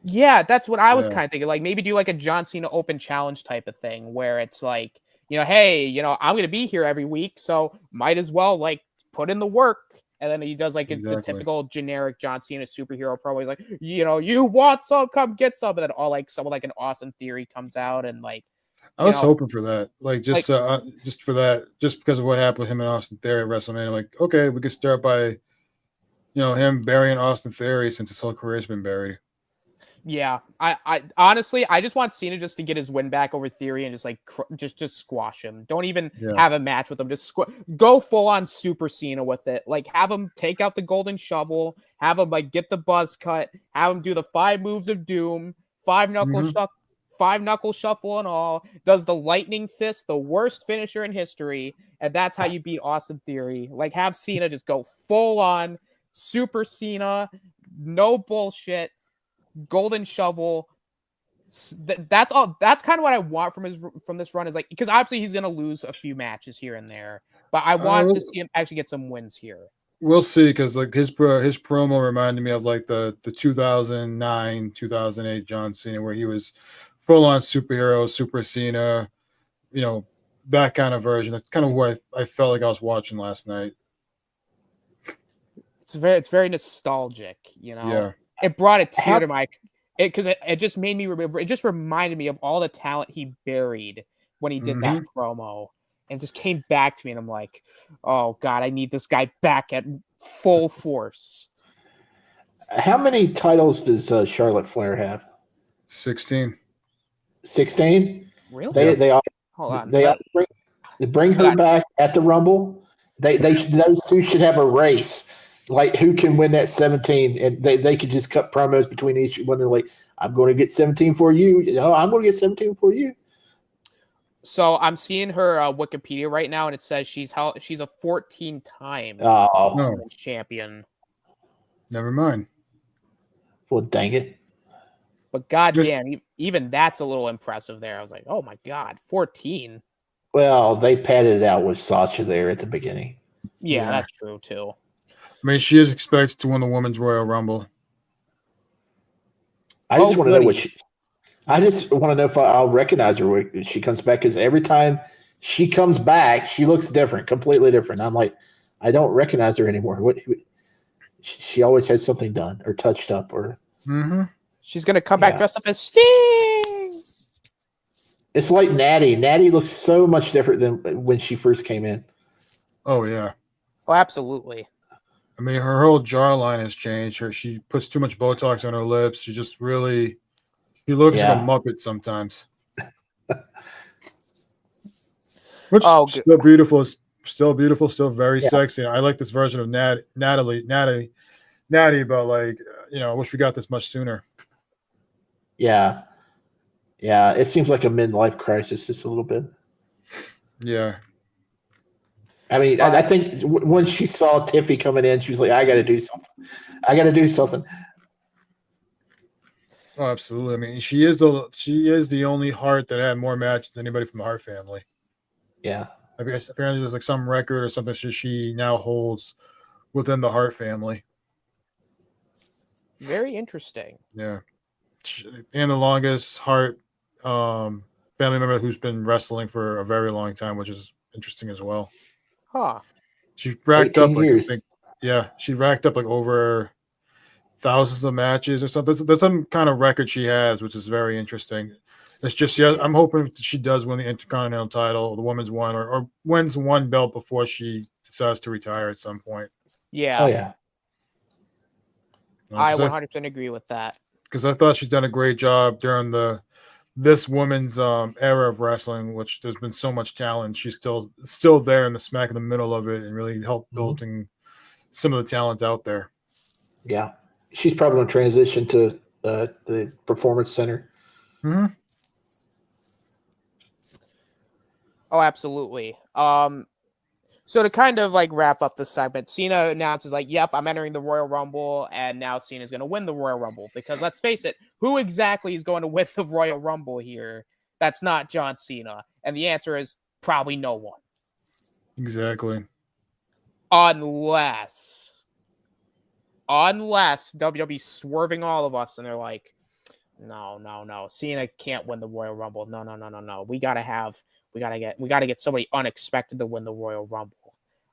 Yeah, that's what I was kind of thinking. Maybe do a John Cena Open Challenge type of thing where it's hey, I'm gonna be here every week, so might as well put in the work. And then he does the typical generic John Cena superhero promo. He's like, you want some, come get some. And then all someone an Austin Theory comes out and I was hoping for that. Just for that, just because of what happened with him and Austin Theory at WrestleMania. Okay, we could start by, him burying Austin Theory since his whole career's been buried. Yeah, I honestly, I just want Cena just to get his win back over Theory and just squash him. Don't even have a match with him. Just go full on Super Cena with it. Have him take out the golden shovel. Have him get the buzz cut. Have him do the 5 moves of doom. 5 knuckle shuffle and all. Does the lightning fist, the worst finisher in history, and that's how you beat Austin Theory. Have Cena just go full on Super Cena. No bullshit. Golden shovel. That's all. That's kind of what I want from this run, is because obviously he's gonna lose a few matches here and there, but I want to see him actually get some wins here. We'll see, because his promo reminded me of the 2009 2008 John Cena, where he was full on superhero, Super Cena, that kind of version. That's kind of what I felt like I was watching last night. It's very nostalgic, Yeah. It brought a tear to my, because it just made me remember. It just reminded me of all the talent he buried when he did that promo, and just came back to me. And I'm like, oh God, I need this guy back at full force. How many titles does Charlotte Flair have? 16. 16? Really? They hold on. They bring her back at the Rumble. Those two should have a race. Who can win that 17? And they could just cut promos between each one. They're I'm going to get 17 for you. I'm going to get 17 for you. So I'm seeing her Wikipedia right now, and it says she's a 14-time champion. Never mind. Well, dang it. But goddamn, even that's a little impressive there. I was like, oh my God, 14. Well, they padded it out with Sasha there at the beginning. Yeah, that's true too. I mean, she is expected to win the Women's Royal Rumble. I just want to know I just want to know if I'll recognize her when she comes back, because every time she comes back, she looks different, completely different. I'm like, I don't recognize her anymore. She always has something done or touched up or. She's gonna come back dressed up as Sting. It's like Natty. Natty looks so much different than when she first came in. Oh yeah. Oh, absolutely. I mean, her whole jawline has changed. She puts too much Botox on her lips. She looks like a Muppet sometimes. Which still beautiful, still very sexy. I like this version of Natty, but like, I wish we got this much sooner. Yeah. Yeah, it seems like a midlife crisis just a little bit. Yeah. I mean, I think when she saw Tiffy coming in, she was like, I got to do something. Oh, absolutely. I mean, she is the only Hart that had more matches than anybody from the Hart family. Yeah. I guess apparently there's like some record or something she now holds within the Hart family. Very interesting. Yeah. And the longest Hart family member who's been wrestling for a very long time, which is interesting as well. Huh. She racked up years. She racked up like over thousands of matches or something. There's some kind of record she has, which is very interesting. It's just I'm hoping she does win the Intercontinental title, the women's one, or wins one belt before she decides to retire at some point. Yeah. Oh yeah. I 100% agree with that. Because I thought she's done a great job during this women's era of wrestling, which there's been so much talent. She's still there in the smack in the middle of it and really helped building some of the talent out there. Yeah. She's probably going to transition to the Performance Center. Mm-hmm. Oh, absolutely. So to kind of like wrap up the segment, Cena announces like, yep, I'm entering the Royal Rumble, and now Cena's going to win the Royal Rumble. Because let's face it, who exactly is going to win the Royal Rumble here? That's not John Cena. And the answer is probably no one. Exactly. Unless WWE swerving all of us and they're like, no, Cena can't win the Royal Rumble. No. We gotta get somebody unexpected to win the Royal Rumble.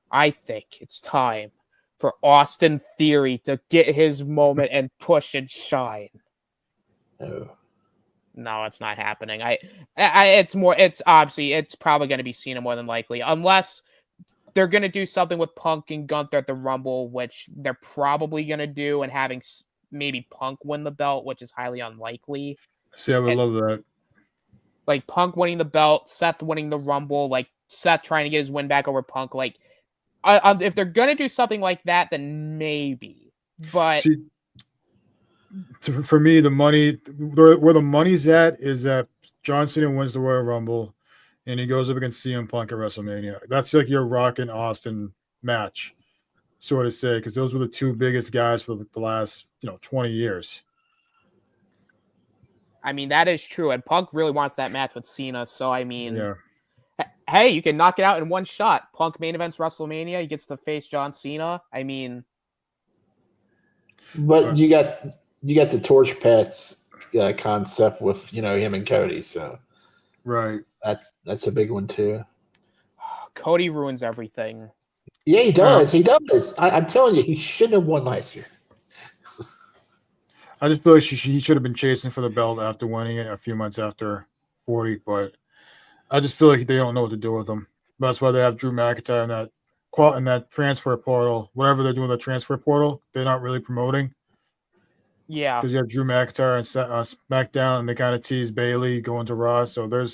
I think it's time for Austin Theory to get his moment and push and shine. No, it's not happening. It's probably going to be Cena more than likely, unless they're going to do something with Punk and Gunther at the Rumble, which they're probably going to do, and having maybe Punk win the belt, which is highly unlikely. See, I would love that. Like Punk winning the belt, Seth winning the Rumble, like Seth trying to get his win back over Punk. Like, if they're going to do something like that, then maybe. But for me, the money, where the money's at is that John Cena wins the Royal Rumble and he goes up against CM Punk at WrestleMania. That's like your Rock and Austin match, so to say, because those were the two biggest guys for the last 20 years. I mean, that is true. And Punk really wants that match with Cena. So, I mean, hey, you can knock it out in one shot. Punk main events WrestleMania. He gets to face John Cena. I mean. But you got the Torch Pets concept with, him and Cody. So. Right. That's a big one, too. Cody ruins everything. Yeah, he does. He does. I'm telling you, he shouldn't have won last year. I just feel like he should have been chasing for the belt after winning it a few months after 40, but I just feel like they don't know what to do with him. That's why they have Drew McIntyre in that transfer portal. Whatever they're doing, the transfer portal, they're not really promoting. Yeah, because you have Drew McIntyre and SmackDown, and they kind of tease Bayley going to Raw. So they're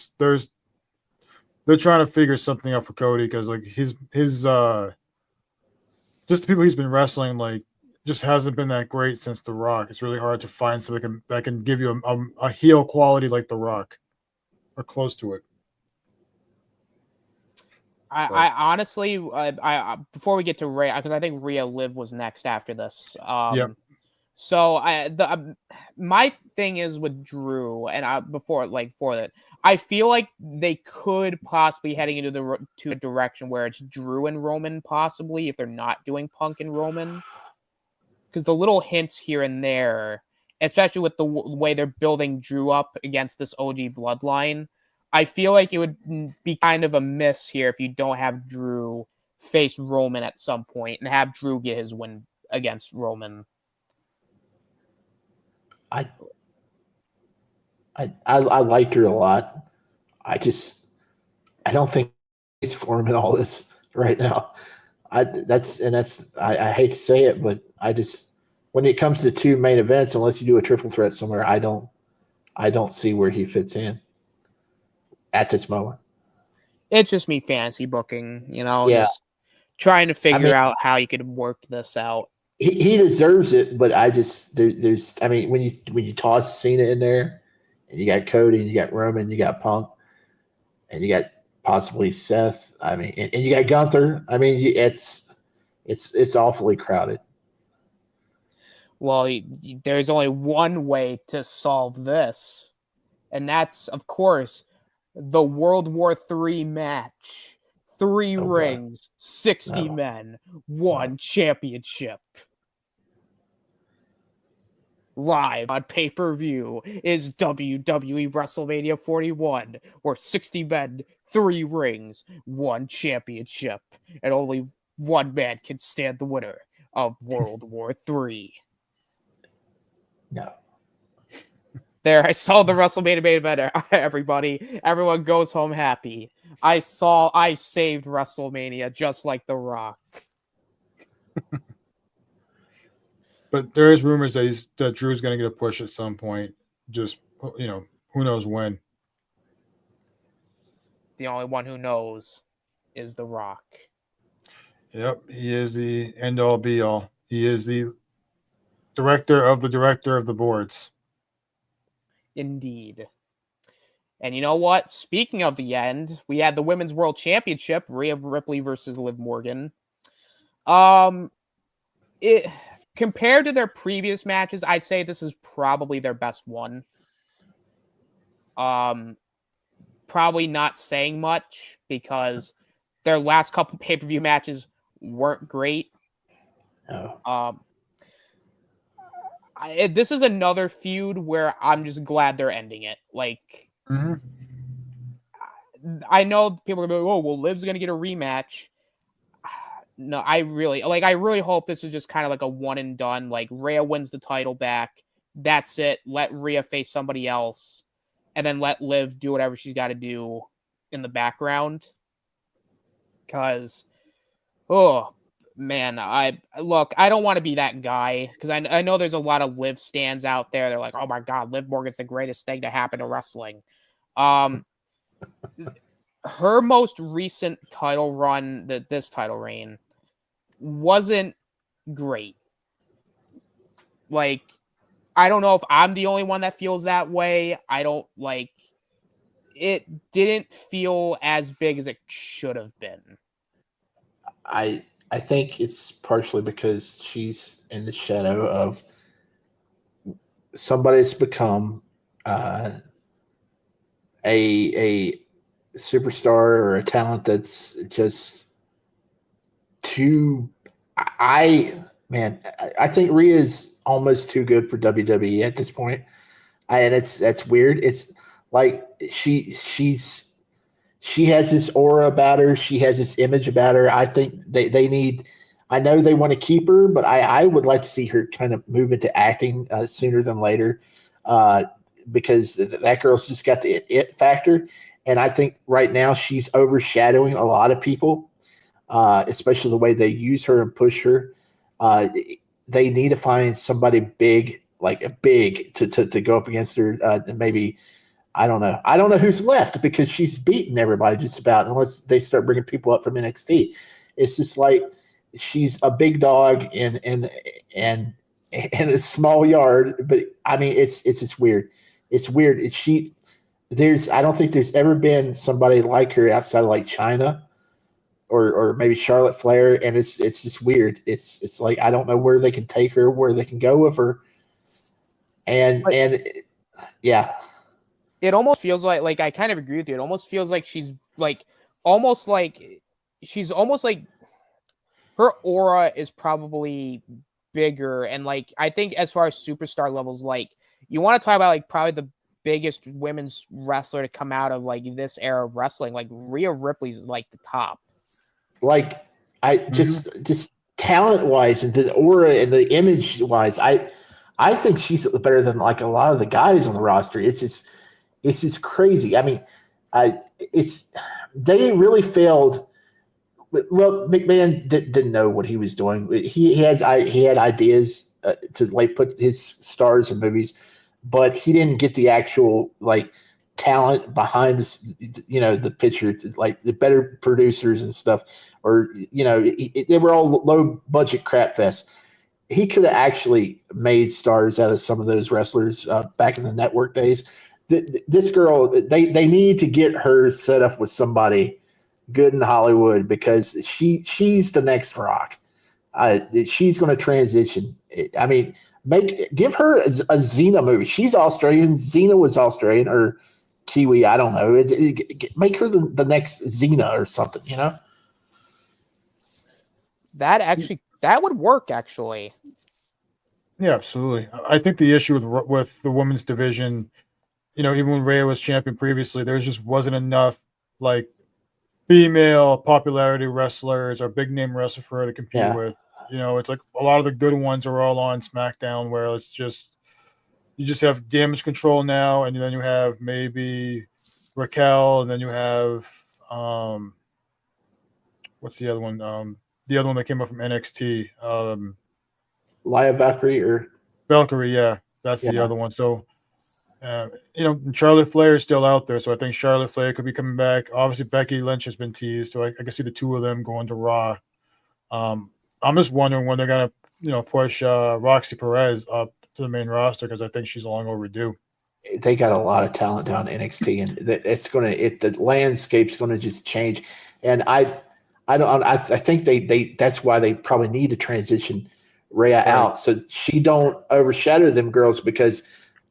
trying to figure something out for Cody because like his just the people he's been wrestling like. Just hasn't been that great since The Rock. It's really hard to find something that can give you a heel quality like The Rock, or close to it. I honestly, before we get to Rhea, because I think Rhea Liv was next after this. So my thing is with Drew, and before that, I feel like they could possibly heading into a direction where it's Drew and Roman, possibly if they're not doing Punk and Roman. Because the little hints here and there, especially with the way they're building Drew up against this OG bloodline, I feel like it would be kind of a miss here if you don't have Drew face Roman at some point and have Drew get his win against Roman. I liked her a lot. I don't think he's forming all this right now. I hate to say it, but when it comes to two main events, unless you do a triple threat somewhere, I don't see where he fits in at this moment. It's just me fantasy booking, Yeah. just trying to figure out how you could work this out. He deserves it, but there's when you toss Cena in there, and you got Cody, and you got Roman, you got Punk, and you got possibly Seth. And you got Gunther. It's awfully crowded. Well, there's only one way to solve this, and that's, of course, the World War III match. 3 rings, 60 men, 1 championship. Live on pay-per-view is WWE WrestleMania 41, where 60 men, 3 rings, 1 championship, and only one man can stand the winner of World War III. No. There, I saw the WrestleMania main event, everybody. Everyone goes home happy. I saved WrestleMania just like The Rock. But there is rumors that Drew's going to get a push at some point. Just, who knows when. The only one who knows is The Rock. Yep, he is the end-all, be-all. He is the director of the boards. Indeed. And you know what? Speaking of the end, we had the Women's World Championship, Rhea Ripley versus Liv Morgan. Compared to their previous matches, I'd say this is probably their best one. Probably not saying much because their last couple pay-per-view matches weren't great. Oh. This is another feud where I'm just glad they're ending it. I know people are going to be, oh, well, Liv's going to get a rematch. No, I really hope this is just kind of like a one and done. Like, Rhea wins the title back. That's it. Let Rhea face somebody else. And then let Liv do whatever she's got to do in the background. Because, oh, man, I don't want to be that guy. Because I know there's a lot of Liv stands out there. They're like, oh my God, Liv Morgan's the greatest thing to happen to wrestling. Her most recent title run, this title reign, wasn't great. Like, I don't know if I'm the only one that feels that way. It didn't feel as big as it should have been. I think it's partially because she's in the shadow of somebody that's become a superstar or a talent that's just too. I think Rhea is almost too good for WWE at this point, and that's weird. It's like she has this aura about her. She has this image about her. I think they need. I know they want to keep her, but I would like to see her kind of move into acting sooner than later, because that girl's just got the it factor. And I think right now she's overshadowing a lot of people, especially the way they use her and push her. They need to find somebody big, to go up against her. Maybe, I don't know. I don't know who's left because she's beaten everybody just about, unless they start bringing people up from NXT. It's just like she's a big dog in a small yard. But it's just weird. It's weird. I don't think there's ever been somebody like her outside of like China or maybe Charlotte Flair, and it's just weird. It's like I don't know where they can take her, where they can go with her, yeah. It almost feels like I kind of agree with you. It almost feels like she's almost like her aura is probably bigger, and I think as far as superstar levels, you want to talk about probably the biggest women's wrestler to come out of this era of wrestling, Rhea Ripley's the top. Just talent wise and the aura and the image wise, I think she's better than a lot of the guys on the roster. It's just it's just crazy. I mean, they really failed. Well, McMahon didn't know what he was doing. He had ideas to like put his stars in movies, but he didn't get the actual like talent behind this, the picture, like the better producers and stuff, or they were all low budget crap fest. He could have actually made stars out of some of those wrestlers back in the network days. This girl, they need to get her set up with somebody good in Hollywood, because she's the next Rock. She's going to transition. I mean, give her a Xena movie. She's Australian. Xena was Australian or Kiwi. I don't know. Make her the next Xena or something. That would work actually. Yeah, absolutely. I think the issue with the women's division, even when Rhea was champion previously, there just wasn't enough like female popularity wrestlers or big name wrestlers for her to compete with. It's like a lot of the good ones are all on SmackDown, where it's just you just have Damage Control now, and then you have maybe Raquel, and then you have what's the other one? The other one that came up from NXT, Laya Valkyrie, yeah, that's the other one. So, Charlotte Flair is still out there, so I think Charlotte Flair could be coming back. Obviously, Becky Lynch has been teased, so I can see the two of them going to Raw. I'm just wondering when they're gonna, push Roxy Perez up to the main roster, because I think she's long overdue. They got a lot of talent down in NXT, and the landscape's gonna just change. And I think they that's why they probably need to transition Rhea out, so she don't overshadow them girls, because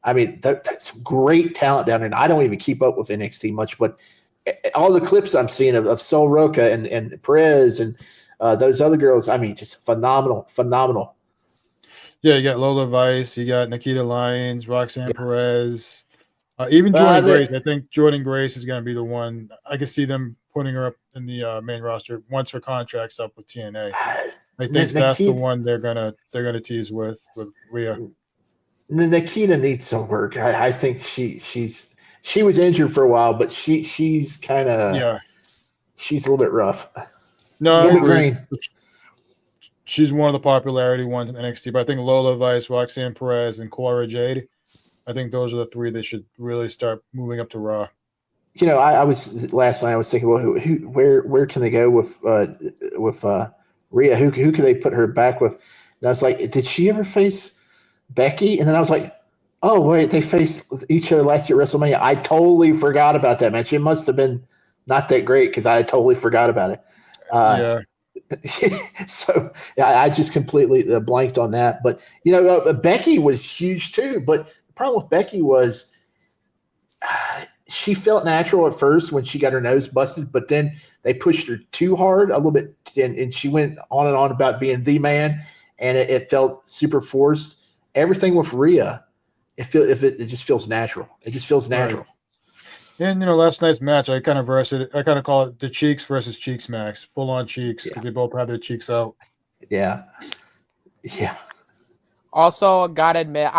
I mean that's great talent down there. And I don't even keep up with NXT much, but all the clips I'm seeing of Sol Roca and Perez and those other girls, I mean, just phenomenal. Yeah, you got Lola Vice, you got Nikita Lyons, Roxanne Perez, even Jordan Grace. I think Jordan Grace is going to be the one. I can see them putting her up in the main roster once her contract's up with TNA. I think that's the one they're gonna tease with Rhea. Nikita needs some work. I think she was injured for a while, but she's kind of she's a little bit rough. No, I agree. She's one of the popularity ones in NXT, but I think Lola Vice, Roxanne Perez, and Cora Jade, I think those are the three that should really start moving up to Raw. I was last night. I was thinking, well, where can they go with Rhea? Who can they put her back with? And I was like, did she ever face Becky? And then I was like, oh wait, they faced each other last year at WrestleMania. I totally forgot about that match. It must have been not that great, because I totally forgot about it. So I just completely blanked on that. But Becky was huge too. But the problem with Becky was she felt natural at first when she got her nose busted, but then they pushed her too hard a little bit, and she went on and on about being the man, and it felt super forced. Everything with Rhea, it just feels natural. It just feels natural. Right. And last night's match, I kind of call it the cheeks versus cheeks match, full on cheeks, because they both had their cheeks out. Yeah. Also, gotta admit,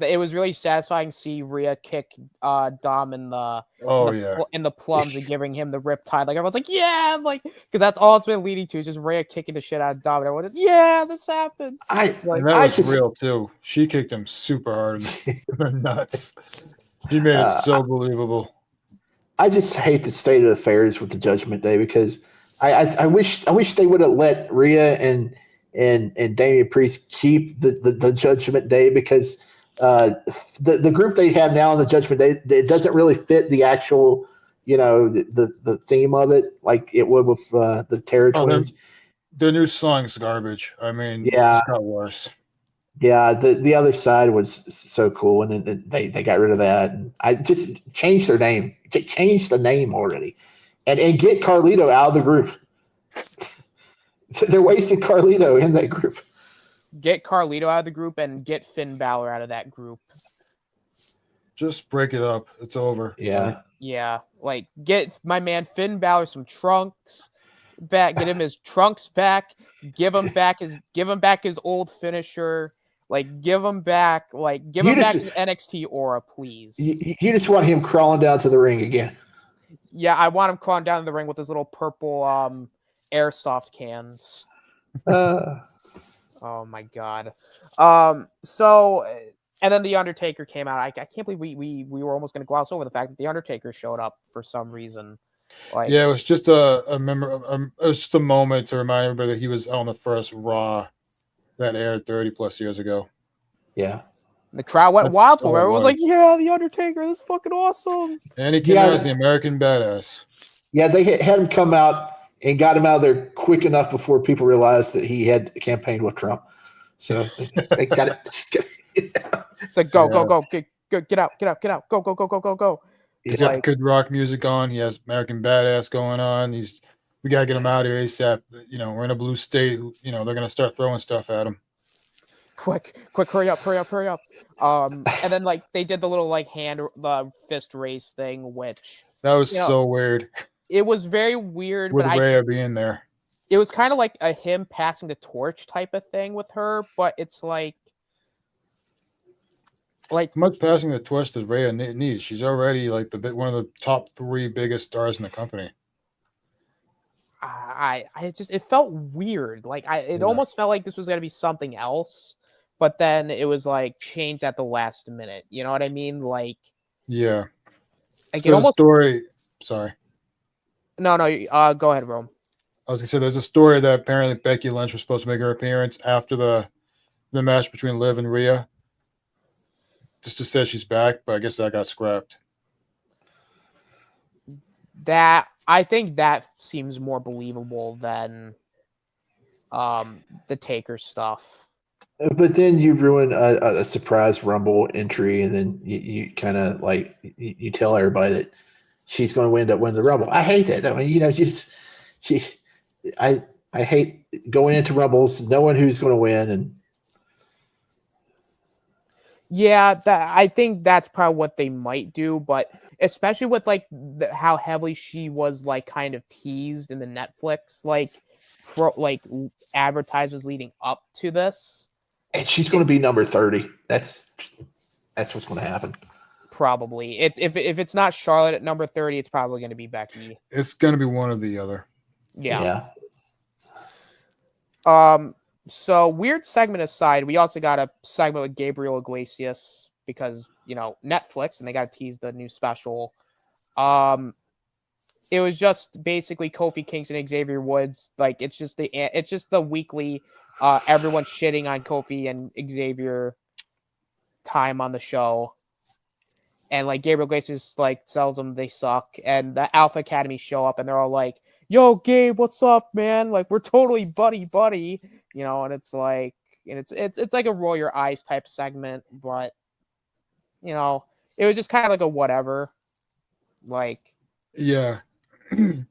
it was really satisfying to see Rhea kick Dom in the plums and giving him the riptide. Like everyone's like, yeah, like, because that's all it's been leading to, is just Rhea kicking the shit out of Dom, and everyone's yeah, this happened. That was real too. She kicked him super hard. They're nuts. She made it so believable. I just hate the state of affairs with the Judgment Day, because I wish they would have let Rhea and Damian Priest keep the Judgment Day, because the group they have now in the Judgment Day, it doesn't really fit the actual the theme of it like it would with the Terror Twins. Their new song's garbage. I mean, it got worse. Yeah, the other side was so cool, and then they got rid of that. And I just changed their name. Change the name already, and get Carlito out of the group. They're wasting Carlito in that group. Get Carlito out of the group and get Finn Balor out of that group. Just break it up. It's over. Yeah. Like, get my man Finn Balor some trunks back. Get him his trunks back. Give him back his old finisher. Like, give him back. Like, give You him back just- his NXT aura, please. You just want him crawling down to the ring again. Yeah, I want him crawling down in the ring with his little purple airsoft cans. Oh my god. So, and then the Undertaker came out. I can't believe we were almost going to gloss over the fact that the Undertaker showed up for some reason. Like, Yeah, it was just a it was just a moment to remind everybody that he was on the first Raw that aired 30 plus years ago. Yeah. the crowd went That's wild all for it. it Everyone was was. like, "Yeah, the Undertaker, this is fucking awesome." And he came Yeah. out as the American Badass. Yeah, they had him come out and got him out of there quick enough before people realized that he had campaigned with Trump. So they got it. It's like, go, Yeah. get out, go, go. He's Yeah. got the Kid Rock music on. He has American Badass going on. We gotta get him out of here ASAP. You know, we're in a blue state. You know, they're gonna start throwing stuff at him. Quick, hurry up. And then like they did the little like fist raise thing, which That was You know, so weird it was very weird, with but Rhea being there. it was kind of like a him passing the torch type of thing with her, but it's like How much passing the torch does Rhea need? She's already like one of the top 3 biggest stars in the company. it felt weird. Like it Yeah. almost felt like this was gonna be something else, but then it was like changed at the last minute. You know what I mean? Like Yeah. it So the almost story. Sorry, no. Go ahead, Rome. I was gonna say there's a story that apparently Becky Lynch was supposed to make her appearance after the match between Liv and Rhea. Just to say she's back, but I guess that got scrapped. That I think that seems more believable than the Taker stuff. But then you ruin a surprise Rumble entry, and then you kind of like you tell everybody that she's going to end up winning the Rumble. I hate that. I mean, I hate going into Rumbles knowing who's going to win, and Yeah, I think that's probably what they might do, but especially with like how heavily she was like kind of teased in the Netflix like advertisements leading up to this. and she's going to be number 30. That's what's going to happen. Probably, if it's not Charlotte at number 30, it's probably going to be Becky. It's gonna be one or the other. Yeah. So weird segment aside, we also got a segment with Gabriel Iglesias because Netflix and they got to tease the new special. It was just basically Kofi Kingston and Xavier Woods. Like it's just the weekly everyone shitting on Kofi and Xavier time on the show. And like Gabriel Iglesias like tells them they suck, and the Alpha Academy show up and they're all like, "Yo, Gabe, what's up, man? Like we're totally buddy," and it's like, and it's like a roll your eyes type segment, but it was just kind of like a whatever. Like, Yeah.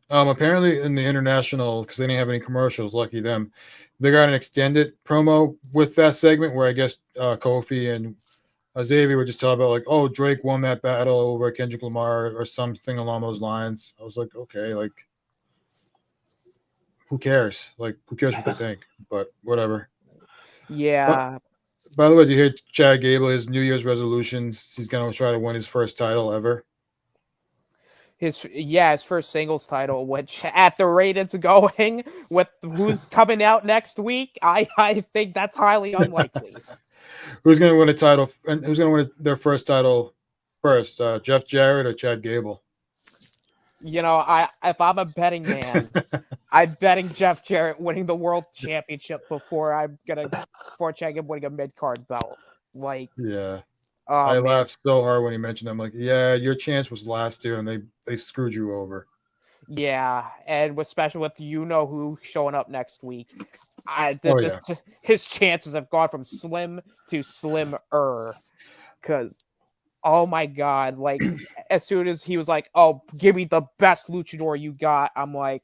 Apparently in the international, because they didn't have any commercials, lucky them, they got an extended promo with that segment where I guess Kofi and Xavier were just talking about like, oh, Drake won that battle over Kendrick Lamar or something along those lines. I was like, okay, like, who cares? Like, who cares what they think? But whatever. yeah. By the way, do you hear Chad Gable, his New Year's resolutions? He's going to try to win his first title ever. His first singles title, which at the rate it's going with who's coming out next week, I think that's highly unlikely. Who's going to win a title? And who's going to win their first title first? Jeff Jarrett or Chad Gable? If I'm a betting man, I'm betting Jeff Jarrett winning the world championship before Chad Gable winning a mid-card belt. Like, yeah. I laughed so hard when he mentioned them. Like, yeah, your chance was last year, and they screwed you over. Yeah, and especially with who showing up next week, his chances have gone from slim to slimmer. Because, oh my god, like as soon as he was like, "Oh, give me the best luchador you got," I'm like,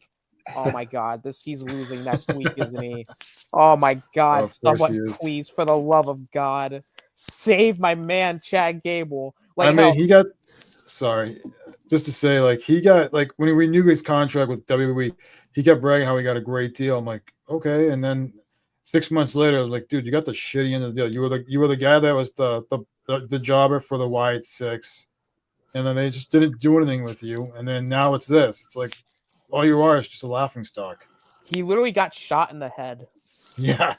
"Oh my god, he's losing next week, isn't he?" Oh my god, someone please, for the love of God, save my man Chad Gable. Like, I mean, he got. Sorry, just to say, like he got like when he renewed his contract with WWE, he kept bragging how he got a great deal. I'm like, okay, and then 6 months later, like, dude, you got the shitty end of the deal. You were the guy that was the jobber for the Wyatt Six, and then they just didn't do anything with you, and then now it's this. It's like all you are is just a laughing stock. He literally got shot in the head. Yeah.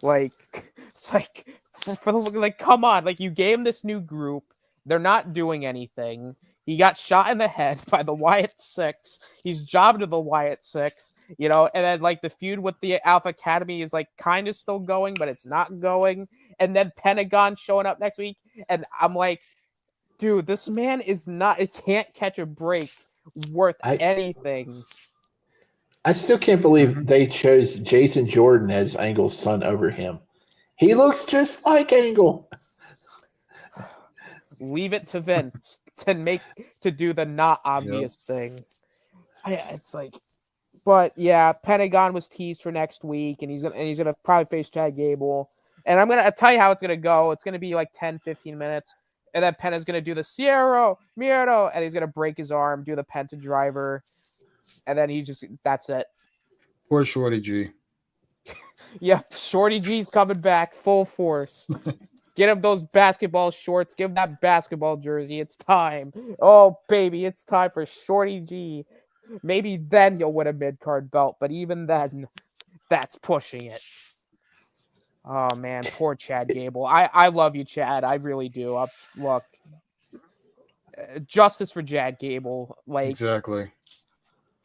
Like, it's like, like, come on. Like, you gave him this new group. They're not doing anything. He got shot in the head by the Wyatt Six. He's jobbed to the Wyatt Six, you know, and then, like, the feud with the Alpha Academy is, like, kind of still going, but it's not going. And then Pentagon showing up next week. And I'm like, dude, this man is not, it can't catch a break worth anything. I still can't believe they chose Jason Jordan as Angle's son over him. He looks just like Angle. Leave it to Vince to do the not obvious thing. It's like, but yeah, Pentagon was teased for next week, and he's gonna probably face Chad Gable. And I'll tell you how it's gonna go. It's gonna be like 10-15 minutes, and then Penta's gonna do the Sierra Miedo, and he's gonna break his arm, do the Penta driver, and then that's it. Poor Shorty G. Yeah, Shorty G's coming back full force. Get him those basketball shorts. Give him that basketball jersey. It's time. Oh, baby, it's time for Shorty G. Maybe then you'll win a mid-card belt, but even then, that's pushing it. Oh, man, poor Chad Gable. I love you, Chad. I really do. Look, justice for Chad Gable. Like, exactly.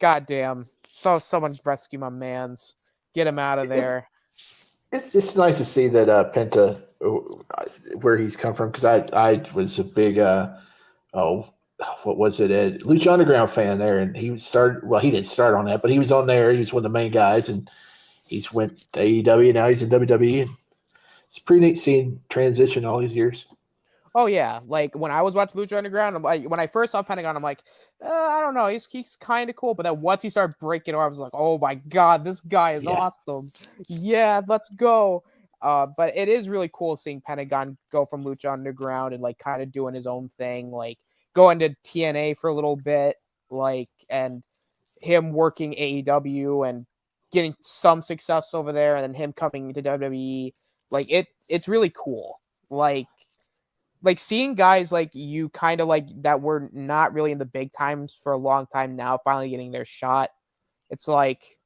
Goddamn. So someone rescue my mans. Get him out of there. It's nice to see that Penta, where he's come from, because I was a big what was it, a Lucha Underground fan there, and he didn't start on that, but he was on there. He was one of the main guys, and he's went to AEW, now he's in WWE. And it's pretty neat seeing transition all these years. Oh yeah, like when I was watching Lucha Underground, when I first saw Pentagon, I'm like, I don't know, he's kind of cool. But then once he started breaking arms, I was like, oh my god, this guy is awesome. Yeah, let's go. But it is really cool seeing Pentagon go from Lucha Underground and like kind of doing his own thing, like going to TNA for a little bit, like, and him working AEW and getting some success over there, and then him coming to WWE. Like it's really cool. Like seeing guys like you kind of like that were not really in the big times for a long time now finally getting their shot. It's like,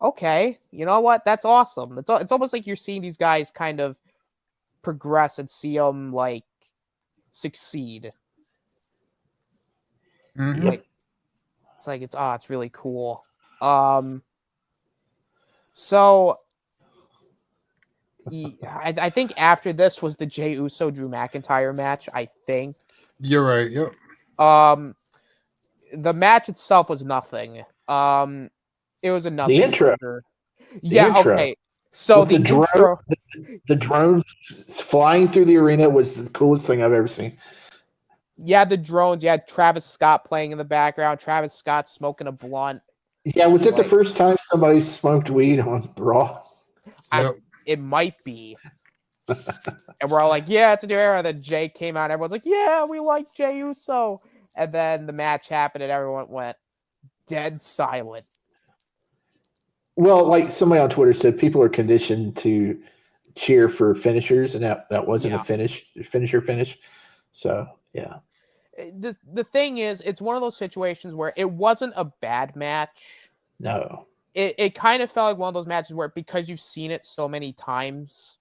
okay, you know what? That's awesome. It's almost like you're seeing these guys kind of progress and see them like succeed. Mm-hmm. Like it's really cool. So I think after this was the Jey Uso Drew McIntyre match. I think you're right. Yep. The match itself was nothing. It was a nothing. The intro. Intro. Okay. So with the drones flying through the arena was the coolest thing I've ever seen. Yeah, the drones. You had Travis Scott playing in the background. Travis Scott smoking a blunt. Yeah, was it the first time somebody smoked weed on Raw? Yep. It might be. And we're all like, yeah, it's a new era. Then Jay came out. Everyone's like, yeah, we like Jey Uso. And then the match happened and everyone went dead silent. Well, like somebody on Twitter said, people are conditioned to cheer for finishers, and that wasn't a finisher finish. So, yeah. The thing is, it's one of those situations where it wasn't a bad match. No. It kind of felt like one of those matches where because you've seen it so many times,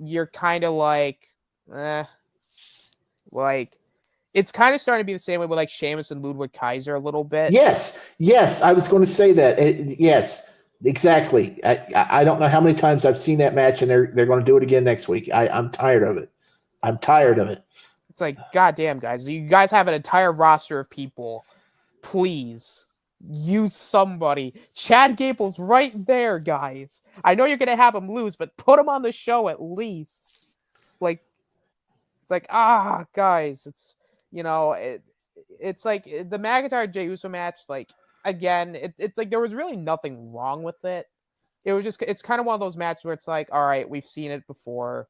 you're kind of like, like it's kind of starting to be the same way with like Sheamus and Ludwig Kaiser a little bit. Yes, I was going to say that. Yes, exactly. I don't know how many times I've seen that match, and they're going to do it again next week. I'm tired of it. It's like, goddamn, guys, you guys have an entire roster of people. Please. Use somebody. Chad Gable's right there, guys. I know you're gonna have him lose, but put him on the show at least. Like, it's like, guys, it's it's like the McIntyre Jey Uso match. Like, again, it's like there was really nothing wrong with it. It was just, it's kind of one of those matches where it's like, all right, we've seen it before.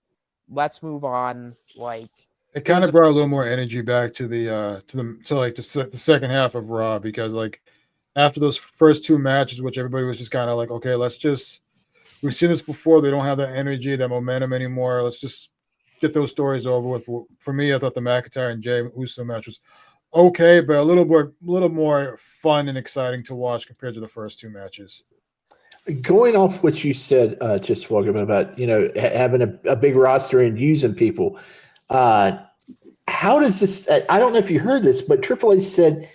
Let's move on. Like, it kind of brought a little more energy back to the second half of Raw, because like after those first two matches, which everybody was just kind of like, okay, we've seen this before. They don't have that energy, that momentum anymore. Let's just get those stories over with. For me, I thought the McIntyre and Jey Uso match was okay, but a little more fun and exciting to watch compared to the first two matches. Going off what you said, just Welcome, about having a big roster and using people. How does this? I don't know if you heard this, but Triple H said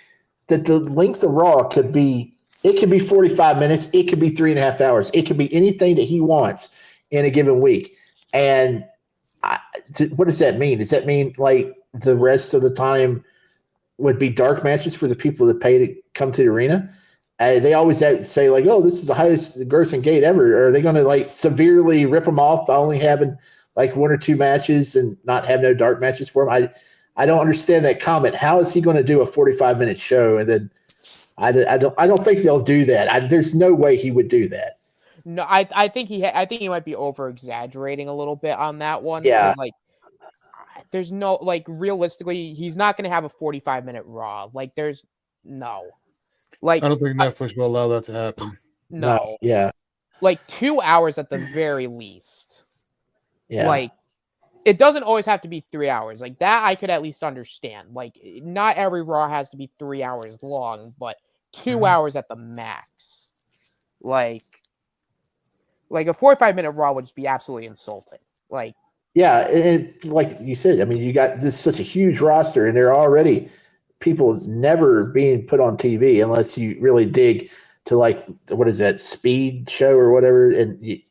that the length of Raw could be 45 minutes, it could be 3.5 hours, it could be anything that he wants in a given week. And what does that mean? Does that mean like the rest of the time would be dark matches for the people that pay to come to the arena? They always say like, "Oh, this is the highest grossing gate ever." Or are they going to like severely rip them off by only having like 1 or 2 matches and not have no dark matches for them? I don't understand that comment. How is he going to do a 45-minute show? And then I don't think they'll do that. There's no way he would do that. No, I think he might be over exaggerating a little bit on that one. Yeah. Like, there's no, like, realistically, he's not going to have a 45-minute Raw. Like, there's no. Like, I don't think Netflix will allow that to happen. No. Yeah. Like 2 hours at the very least. Yeah. Like, it doesn't always have to be 3 hours. Like, that I could at least understand. Like, not every Raw has to be 3 hours long, but 2 hours at the max. Like a 45-minute Raw would just be absolutely insulting. Like, yeah, and like you said, I mean, you got this such a huge roster, and there are already people never being put on TV unless you really dig to like, what is that, Speed show or whatever. And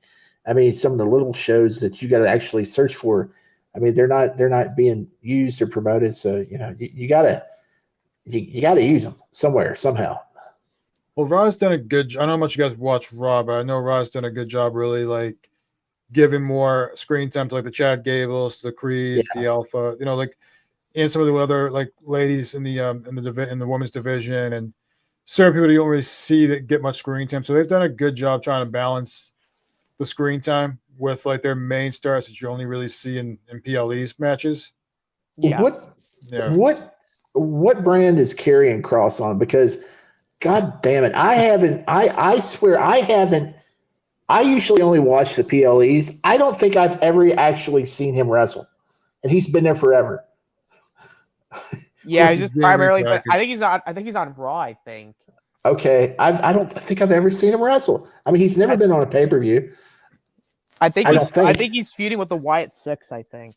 I mean, some of the little shows that you got to actually search for, I mean, they're not being used or promoted. So you gotta use them somewhere somehow. Well, Raw's done a good job. I don't know how much you guys watch Raw, but I know Raw's done a good job really like giving more screen time to like the Chad Gables, the Creeds, the Alpha, like, and some of the other like ladies in the women's division, and certain people you don't really see that get much screen time. So they've done a good job trying to balance the screen time with like their main stars that you only really see in PLE's matches. yeah. What brand is Karrion Kross on? Because God damn it, I swear I haven't. I usually only watch the PLEs. I don't think I've ever actually seen him wrestle, and he's been there forever. Yeah, he's just primarily, but I think he's on Raw, I think. Okay. I don't think I've ever seen him wrestle. I mean, he's never been on a pay-per-view. I think he's feuding with the Wyatt Six, I think.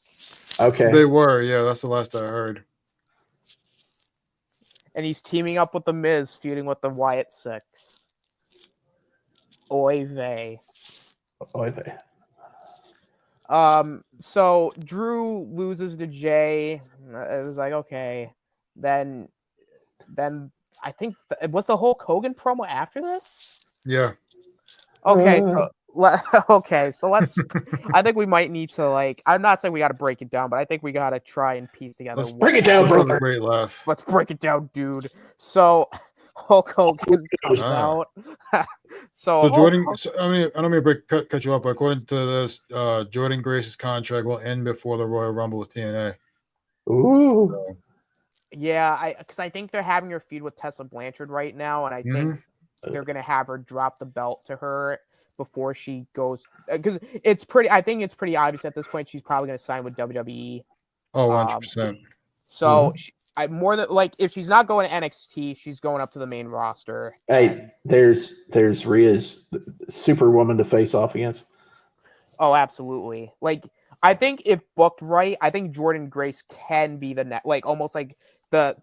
Okay. They were, yeah, that's the last I heard. And he's teaming up with the Miz, feuding with the Wyatt Six. Oy vey. Oy vey. So Drew loses to Jay. It was like, okay. Then I think was the Hulk Hogan promo after this? Yeah. Okay, so let's. I think we might need to like. I'm not saying we got to break it down, but I think we got to try and piece together. Let's break it down, brother. Great laugh. Let's break it down, dude. So Hulk Hogan comes out. So Jordan, I don't mean to cut you off, but according to this, Jordan Grace's contract will end before the Royal Rumble with TNA. Ooh. So. Yeah, because I think they're having her feud with Tessa Blanchard right now, and I think they're gonna have her drop the belt to her before she goes. Because I think it's pretty obvious at this point she's probably gonna sign with WWE. Oh, 100%. So more than like, if she's not going to NXT, she's going up to the main roster. Hey, there's Rhea's Superwoman to face off against. Oh, absolutely. Like, I think if booked right, I think Jordan Grace can be the net, like almost like the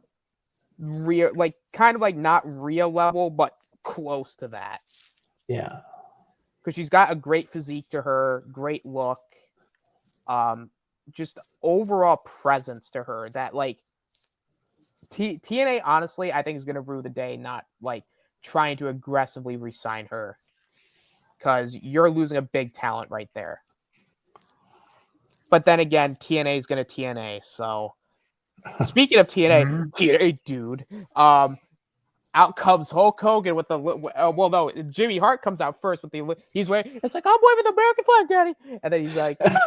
Rhea, like kind of like not Rhea level, but close to that. Yeah, because she's got a great physique to her, great look, just overall presence to her that like TNA honestly I think is gonna rue the day not like trying to aggressively re-sign her because you're losing a big talent right there. But then again, TNA is gonna TNA. So speaking of TNA, TNA dude, out comes Hulk Hogan with the well, no, Jimmy Hart comes out first with the he's waving. It's like, I'm waving the American flag, Daddy, and then he's like, I'm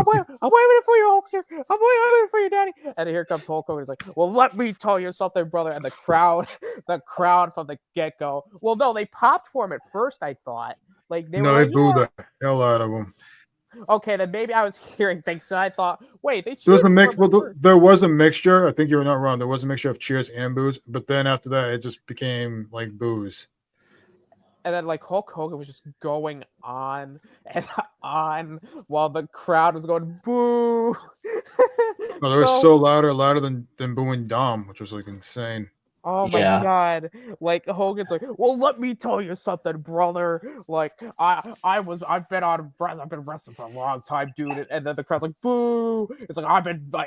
waving it for you, Hulkster. I'm waving it for you, Daddy. And here comes Hulk Hogan. He's like, well, let me tell you something, brother. And the crowd from the get go. Well, no, they popped for him at first. I thought like they were. They booed the hell out of him. Okay, then maybe I was hearing things, and I thought, wait, they there was a mixture. I think you were not wrong. There was a mixture of cheers and boos, but then after that, it just became like boos. And then like Hulk Hogan was just going on and on while the crowd was going boo. No, they were so louder than booing Dom, which was like insane. Oh my God! Like Hogan's like, well, let me tell you something, brother. Like I've been wrestling for a long time, dude. And then the crowd's like, boo! It's like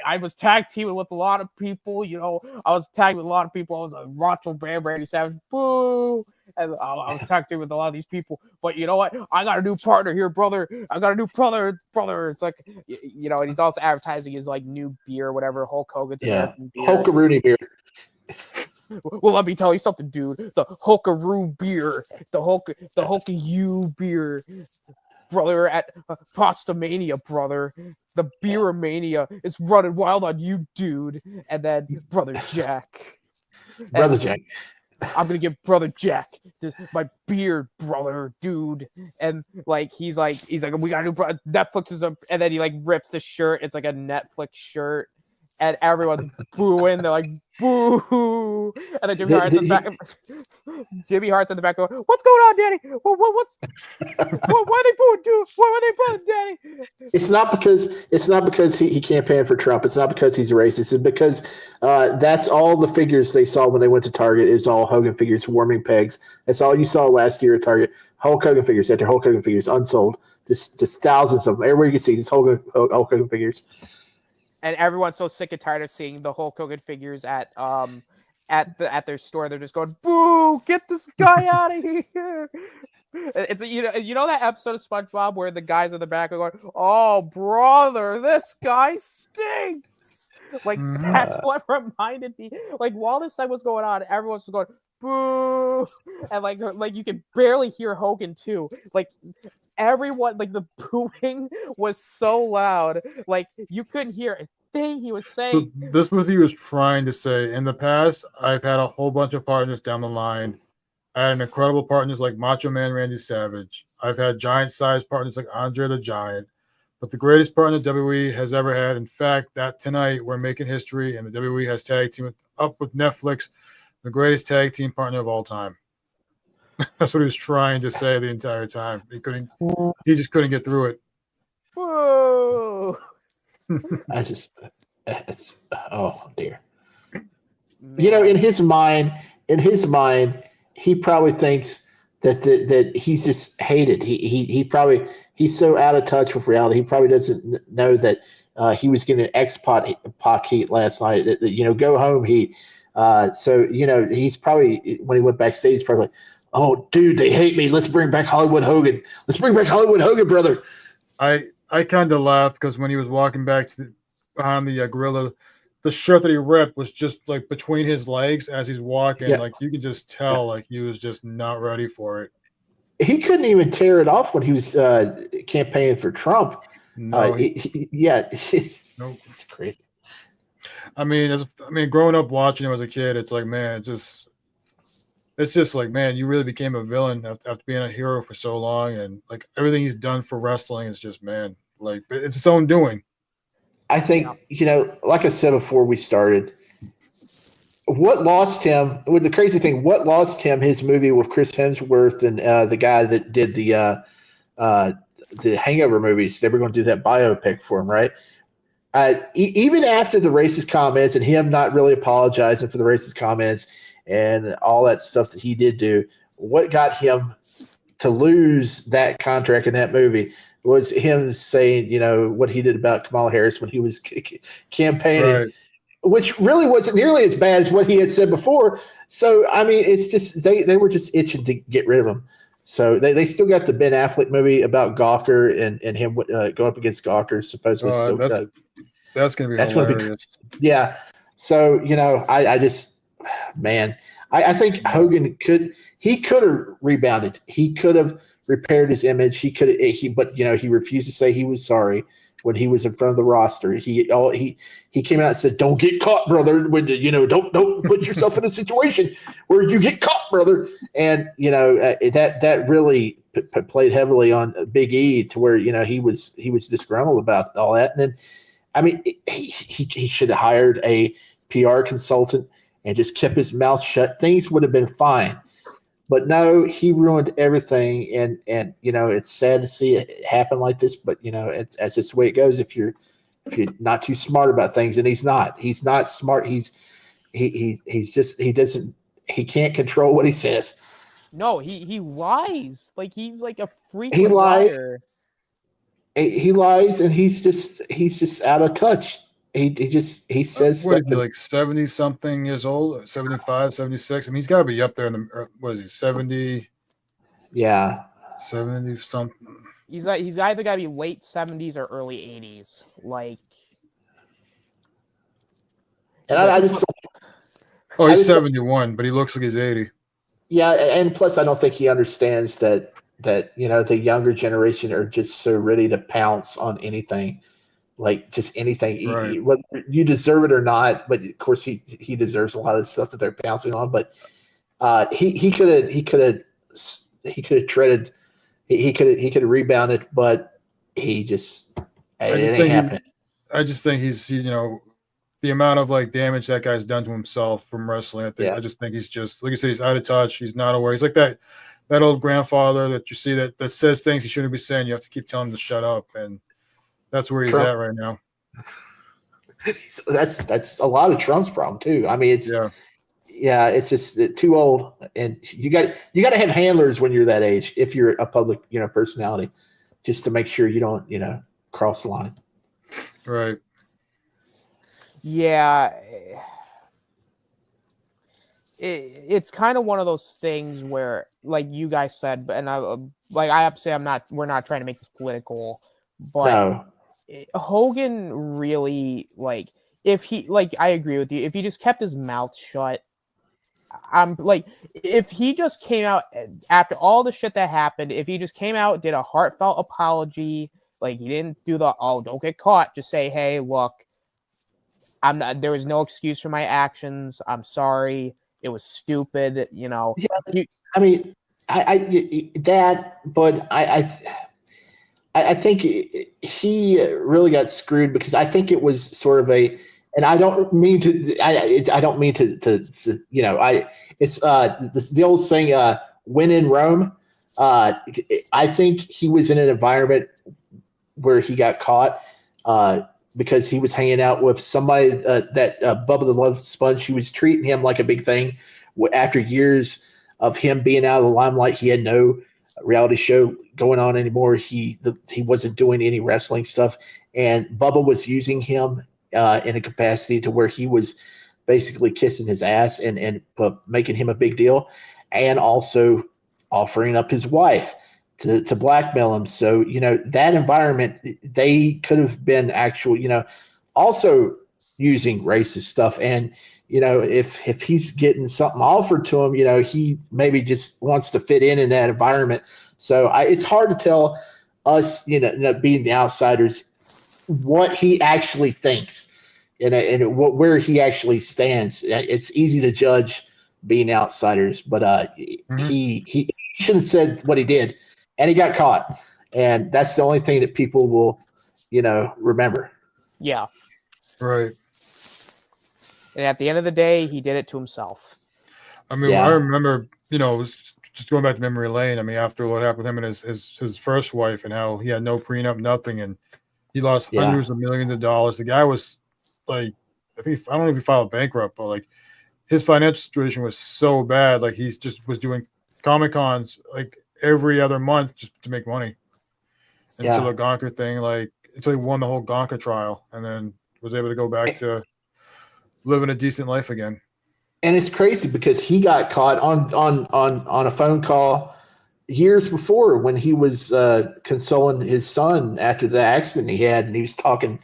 I was tag teaming with a lot of people. You know, I was tagging with a lot of people. I was a Macho Man, Randy Savage, boo! And I was tag teaming with a lot of these people. But you know what? I got a new partner here, brother. I got a new brother. It's like, you know, and he's also advertising his like new beer, whatever. Hulk Hogan's American beer. Hulkaroonie beer. Well, let me tell you something, dude. The Hulkaroo beer, the Hulk-U beer, brother, at Potsdamania, brother. The Beeromania is running wild on you, dude. And then Brother Jack. I'm gonna give Brother Jack my beard, brother, dude. And like he's like, we got a new Netflix is and then he like rips the shirt. It's like a Netflix shirt. And everyone's booing. They're like, boo! And then Jimmy Hart's in the back. Jimmy Hart's in the back going, what's going on, Daddy? Why are they booing, dude? Why are they booing, Daddy? It's not because he campaigned for Trump. It's not because he's a racist. It's because that's all the figures they saw when they went to Target. It was all Hogan figures, warming pegs. That's all you saw last year at Target. Hulk Hogan figures after Hulk Hogan figures, unsold. Just thousands of them. Everywhere you can see these Hulk Hogan figures. And everyone's so sick and tired of seeing the Hulk Hogan figures at their store. They're just going, boo! Get this guy out of here! It's you know that episode of SpongeBob where the guys in the back are going, oh brother, this guy stinks. Like that's what reminded me. Like while this thing was going on, everyone's just going, boo! And like you could barely hear Hogan too. Like everyone, like the booing was so loud, like you couldn't hear a thing he was saying. So this was what he was trying to say. In the past, I've had a whole bunch of partners down the line. I had incredible partners like Macho Man Randy Savage. I've had giant-sized partners like Andre the Giant. But the greatest partner WWE has ever had, in fact, that tonight we're making history, and the WWE has tag teamed up with Netflix, the greatest tag team partner of all time. That's what he was trying to say the entire time. He just couldn't get through it. Whoa! Oh dear. Man. You know, in his mind, he probably thinks that he's just hated. He's so out of touch with reality. He probably doesn't know that he was getting X-Pac heat last night. That go home heat. So he's probably, when he went backstage, he's probably like, oh, dude, they hate me. Let's bring back Hollywood Hogan. Let's bring back Hollywood Hogan, brother. I kind of laughed because when he was walking back behind the gorilla, the shirt that he ripped was just like between his legs as he's walking. Yeah. Like you could just tell, like he was just not ready for it. He couldn't even tear it off when he was campaigning for Trump. No, nope. It's crazy. I mean, growing up watching him as a kid, it's like, man, it's just like, man, you really became a villain after being a hero for so long, and like everything he's done for wrestling is just, man, like it's its own doing. I think, like I said before we started, what lost him, with the crazy thing, what lost him his movie with Chris Hemsworth and the guy that did the Hangover movies. They were going to do that biopic for him, right? Even after the racist comments and him not really apologizing for the racist comments and all that stuff that he did do, what got him to lose that contract in that movie was him saying, what he did about Kamala Harris when he was campaigning, right, which really wasn't nearly as bad as what he had said before. So, I mean, it's just they were just itching to get rid of him. So they still got the Ben Affleck movie about Gawker and him going up against Gawker, supposedly. That's going to be hilarious. Yeah. So, I just, man, I think Hogan could have rebounded. He could have repaired his image. But he refused to say he was sorry when he was in front of the roster. He came out and said, "Don't get caught, brother. When don't put yourself in a situation where you get caught, brother." And that really played heavily on Big E to where he was disgruntled about all that. And then, I mean, he should have hired a PR consultant and just kept his mouth shut. Things would have been fine. But no, he ruined everything, and it's sad to see it happen like this. But that's just the way it goes. If you're not too smart about things, and he's not smart. He can't control what he says. No, he lies. Like he's like a freaking He lies. liar. He lies, and he's just out of touch. He says what is he, like 70 something years old, 75, 76? I mean, he's got to be up there in the, what is he, 70? Yeah, 70 something. He's either got to be late 70s or early 80s. Like, and I just oh, he's 71, but he looks like he's 80. Yeah, and plus I don't think he understands that the younger generation are just so ready to pounce on anything. Like just anything, right. Whether you deserve it or not. But of course, he deserves a lot of the stuff that they're pouncing on. But he could have treaded, he could have rebounded, but he just it ain't happening. I just think he's the amount of like damage that guy's done to himself from wrestling. I just think he's just like you say, he's out of touch. He's not aware. He's like that old grandfather that you see that says things he shouldn't be saying. You have to keep telling him to shut up, and that's where he's at right now. That's a lot of Trump's problem too. I mean, it's just too old, and you got to have handlers when you're that age if you're a public personality, just to make sure you don't cross the line. Right. Yeah. It's kind of one of those things where, like you guys said, and I have to say we're not trying to make this political, but no. Hogan really, like, if he, like, I agree with you. If he just kept his mouth shut, I'm like, if he just came out after all the shit that happened, if he just came out, did a heartfelt apology, like he didn't do don't get caught, just say, hey, look, there was no excuse for my actions. I'm sorry. It was stupid, Yeah, I mean, I think he really got screwed because I think it was sort of and I don't mean to. I don't mean to. It's the old saying, "When in Rome." I think he was in an environment where he got caught because he was hanging out with somebody that Bubba the Love Sponge. He was treating him like a big thing. After years of him being out of the limelight, he had no reality show going on anymore. He wasn't doing any wrestling stuff, and Bubba was using him in a capacity to where he was basically kissing his ass and making him a big deal, and also offering up his wife to blackmail him. So that environment, they could have been actual, also using racist stuff. And if he's getting something offered to him, he maybe just wants to fit in that environment. So it's hard to tell us, being the outsiders, what he actually thinks and where he actually stands. It's easy to judge being outsiders, but he shouldn't have said what he did, and he got caught, and that's the only thing that people will, remember. Yeah. Right. And at the end of the day, he did it to himself. I mean, I remember, just going back to memory lane. I mean, after what happened with him and his first wife, and how he had no prenup, nothing, and he lost hundreds of millions of dollars. The guy was like, I don't know if he filed bankrupt, but like his financial situation was so bad. Like he just was doing Comic-Cons like every other month just to make money. Until the Gonka thing, until he won the whole Gonka trial, and then was able to go back to living a decent life again. And it's crazy because he got caught on a phone call years before when he was consoling his son after the accident he had, and he was talking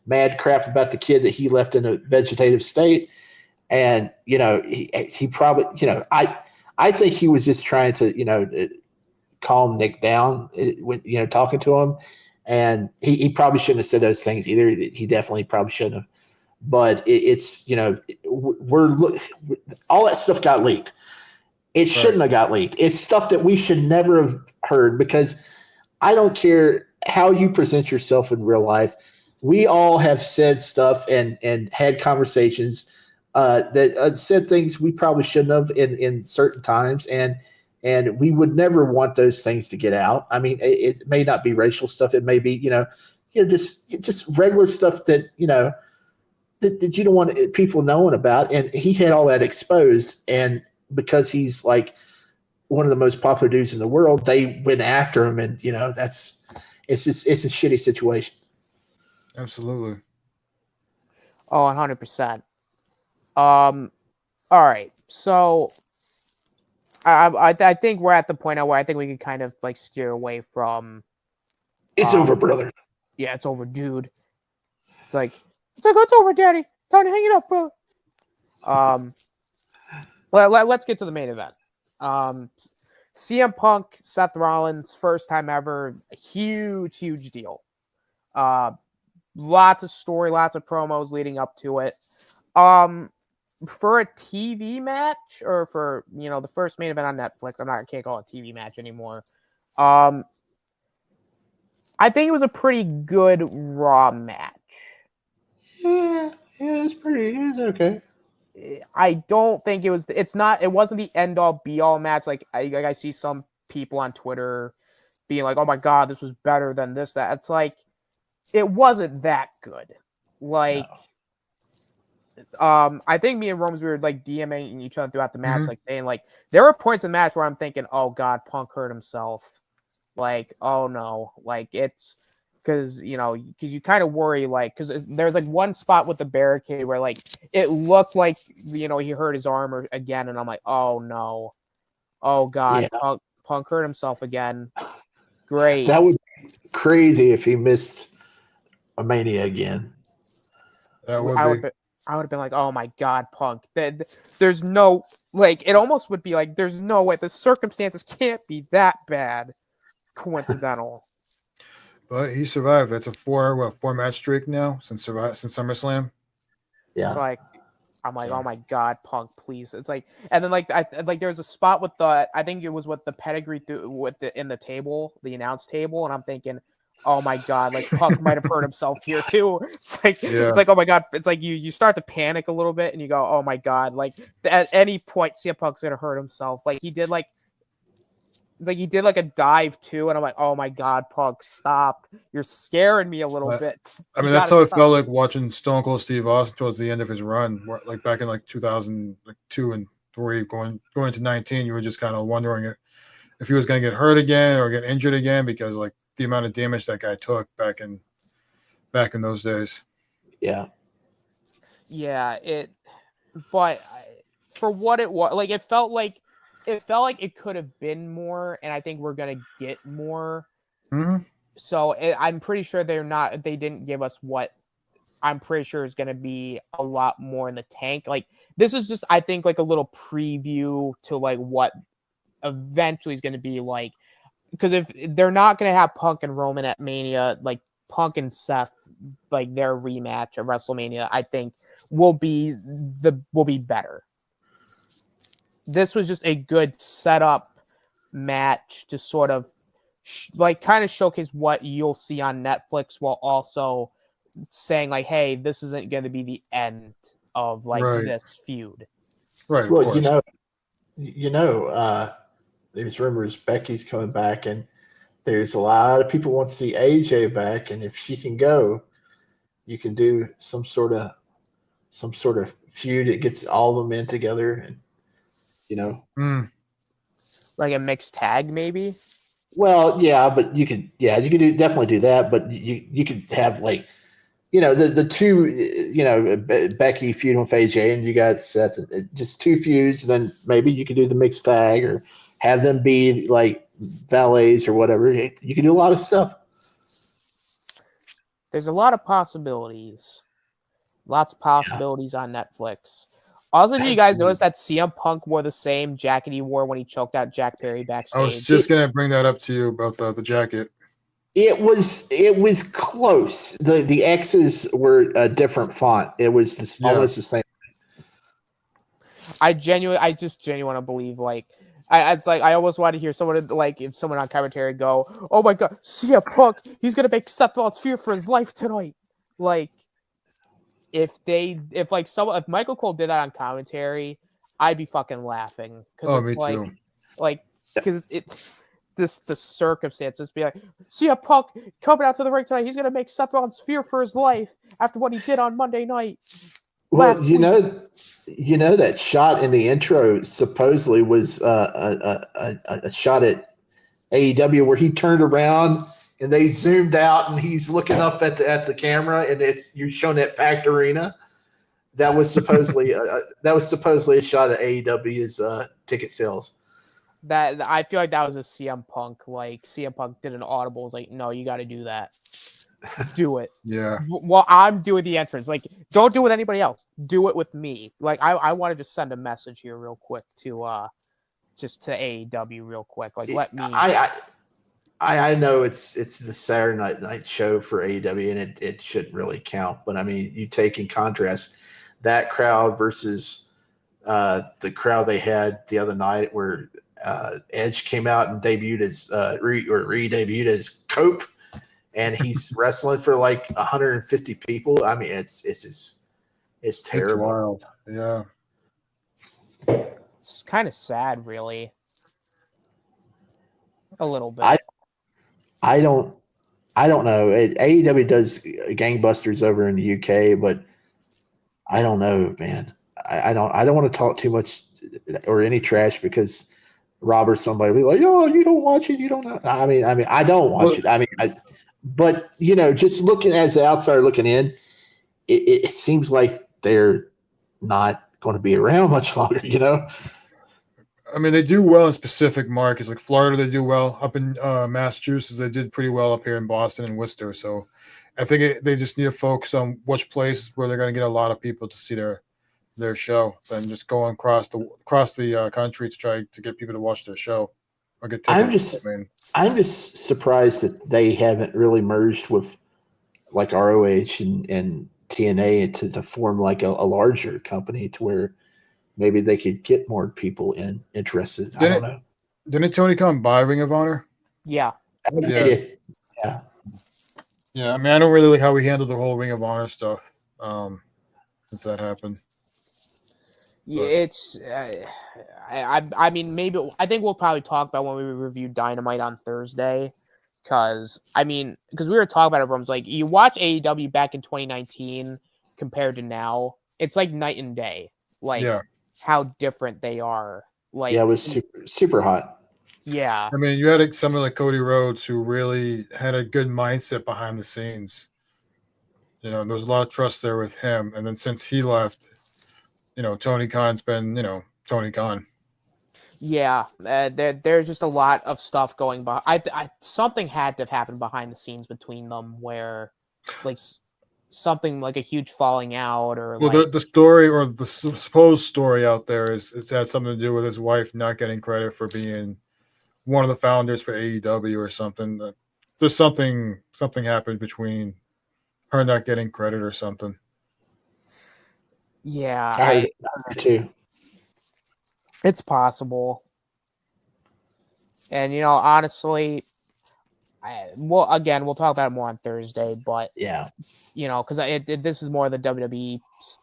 mad crap about the kid that he left in a vegetative state. And he probably, I think he was just trying to calm Nick down when talking to him, and he probably shouldn't have said those things either. He definitely probably shouldn't have. But it's all that stuff got leaked. It shouldn't have got leaked. It's stuff that we should never have heard, because I don't care how you present yourself in real life. We all have said stuff and had conversations that said things we probably shouldn't have in certain times, and we would never want those things to get out. I mean, it may not be racial stuff. It may be just regular stuff that that you don't want people knowing about. And he had all that exposed, and because he's like one of the most popular dudes in the world, they went after him, and it's a shitty situation. Absolutely. Oh, 100%. All right. So I think we're at the point now where I think we can kind of like steer away from. It's over, brother. Yeah, it's over, dude. It's like it's over, daddy. Time to hang it up, brother. Let's get to the main event. CM Punk, Seth Rollins, first time ever, huge deal. Lots of story, lots of promos leading up to it. For a TV match, or for the first main event on Netflix, I can't call it a TV match anymore. I think it was a pretty good Raw match. Yeah, it was okay. I don't think it was. It wasn't the end all be all match. Like I see some people on Twitter being like, "Oh my god, this was better than this." That it's like it wasn't that good. Like, no. I think me and Rome's, we were like DMing each other throughout the match, like saying like there were points in the match where I'm thinking, "Oh god, Punk hurt himself." Like, oh no, like it's. Because you kind of worry, like, because there's like one spot with the barricade where like it looked like he hurt his arm again, and I'm like, oh no, oh god, yeah. Punk hurt himself again. Great. That would be crazy if he missed a Mania again. That would I would have been like, oh my god, Punk. There's no, like, it almost would be like, there's no way, the circumstances can't be that bad. Coincidental. But he survived. That's a four match streak now since SummerSlam. Yeah. It's like, I'm like, oh my god, Punk, please. It's like, and then like there's a spot with I think it was with the pedigree in the table, the announce table, and I'm thinking, oh my god, like Punk might have hurt himself here too. It's like, It's like, oh my god, it's like you start to panic a little bit, and you go, oh my god, like at any point, CM Punk's gonna hurt himself. Like he did like a dive too, and I'm like, oh my god, Punk, stop! You're scaring me a little bit. I mean, that's how it felt like watching Stone Cold Steve Austin towards the end of his run, like back in like 2002 and 3, going to 19. You were just kind of wondering if he was going to get hurt again or get injured again, because like the amount of damage that guy took back in those days. Yeah. But for what it was, like it felt like it could have been more, and I think we're gonna get more. Mm-hmm. So I'm pretty sure they didn't give us what I'm pretty sure is gonna be a lot more in the tank. Like this is just, I think, like a little preview to like what eventually is gonna be like. Because if they're not gonna have Punk and Roman at Mania, like Punk and Seth, like their rematch at WrestleMania, I think will be better. This was just a good setup match to sort of kind of showcase what you'll see on Netflix, while also saying like, hey, this isn't going to be the end of like this feud. Right. Well, there's rumors Becky's coming back, and there's a lot of people want to see AJ back, and if she can go, you can do some sort of feud that gets all of them in together, and like a mixed tag, maybe. Well, yeah, but you could definitely do that, but you could have like, the two, Becky feuding with AJ, and you got Seth, just two feuds, and then maybe you could do the mixed tag, or have them be like valets or whatever. You can do a lot of stuff. There's a lot of possibilities. Lots of possibilities on Netflix. Also, did you guys notice that CM Punk wore the same jacket he wore when he choked out Jack Perry backstage? I was just gonna bring that up to you about the jacket. It was close. The X's were a different font. It was almost the same. I just genuinely believe it's like I almost want to hear someone if someone on commentary go, "Oh my God, CM Punk, he's gonna make Seth Rollins fear for his life tonight." Like, if Michael Cole did that on commentary, I'd be fucking laughing because me too. Because the circumstances be like, CM Punk coming out to the ring tonight, he's gonna make Seth Rollins fear for his life after what he did on Monday night. Well, you know that shot in the intro supposedly was a shot at AEW where he turned around and they zoomed out and he's looking up at the camera and you're showing that packed arena. That was supposedly a shot at AEW's ticket sales. That I feel like that was a CM Punk. Like CM Punk did an audible. Was like, no, you got to do that. Do it. Yeah. Well, I'm doing the entrance. Like, don't do it with anybody else. Do it with me. Like, I want to just send a message here real quick to just to AEW real quick. Like, let me. I know it's the Saturday night show for AEW and it shouldn't really count. But I mean, you take in contrast that crowd versus the crowd they had the other night where Edge came out and debuted as re-debuted as Cope. And he's wrestling for like 150 people. I mean, it's terrible. It's wild. Yeah. It's kind of sad, really. A little bit. I don't know. AEW does gangbusters over in the UK, but I don't know, man. I don't want to talk too much or any trash because Rob or somebody will be like, "Oh, you don't watch it. You don't know." I mean, I don't watch it. But just looking as an outsider looking in, it seems like they're not going to be around much longer. I mean, they do well in specific markets, like Florida. They do well up in Massachusetts. They did pretty well up here in Boston and Worcester. So, I think they just need to focus on which places where they're going to get a lot of people to see their show, than just going across the country to try to get people to watch their show or get tickets. I'm just surprised that they haven't really merged with like ROH and TNA to form like a larger company to where maybe they could get more people interested. I don't know. Didn't Tony Khan buy Ring of Honor? Yeah. Yeah. Yeah. I mean, I don't really like how we handled the whole Ring of Honor stuff since that happened. Yeah, it's. I mean, I think we'll probably talk about when we review Dynamite on Thursday, because we were talking about it. Everyone's like, you watch AEW back in 2019 compared to now, it's like night and day. Like how different they are. Like, yeah, it was super, super hot. Yeah, I mean, you had someone like Cody Rhodes who really had a good mindset behind the scenes. There was a lot of trust there with him, and then since he left, Tony Khan's been, Tony Khan. Yeah, there's just a lot of stuff going by. Something had to have happened behind the scenes between them, where like something like a huge falling out, or the story or the supposed story out there is it's had something to do with his wife not getting credit for being one of the founders for AEW or something. There's something happened between her not getting credit or something. Yeah, I too. It's possible. And honestly, we'll talk about it more on Thursday. But yeah, because this is more of the WWE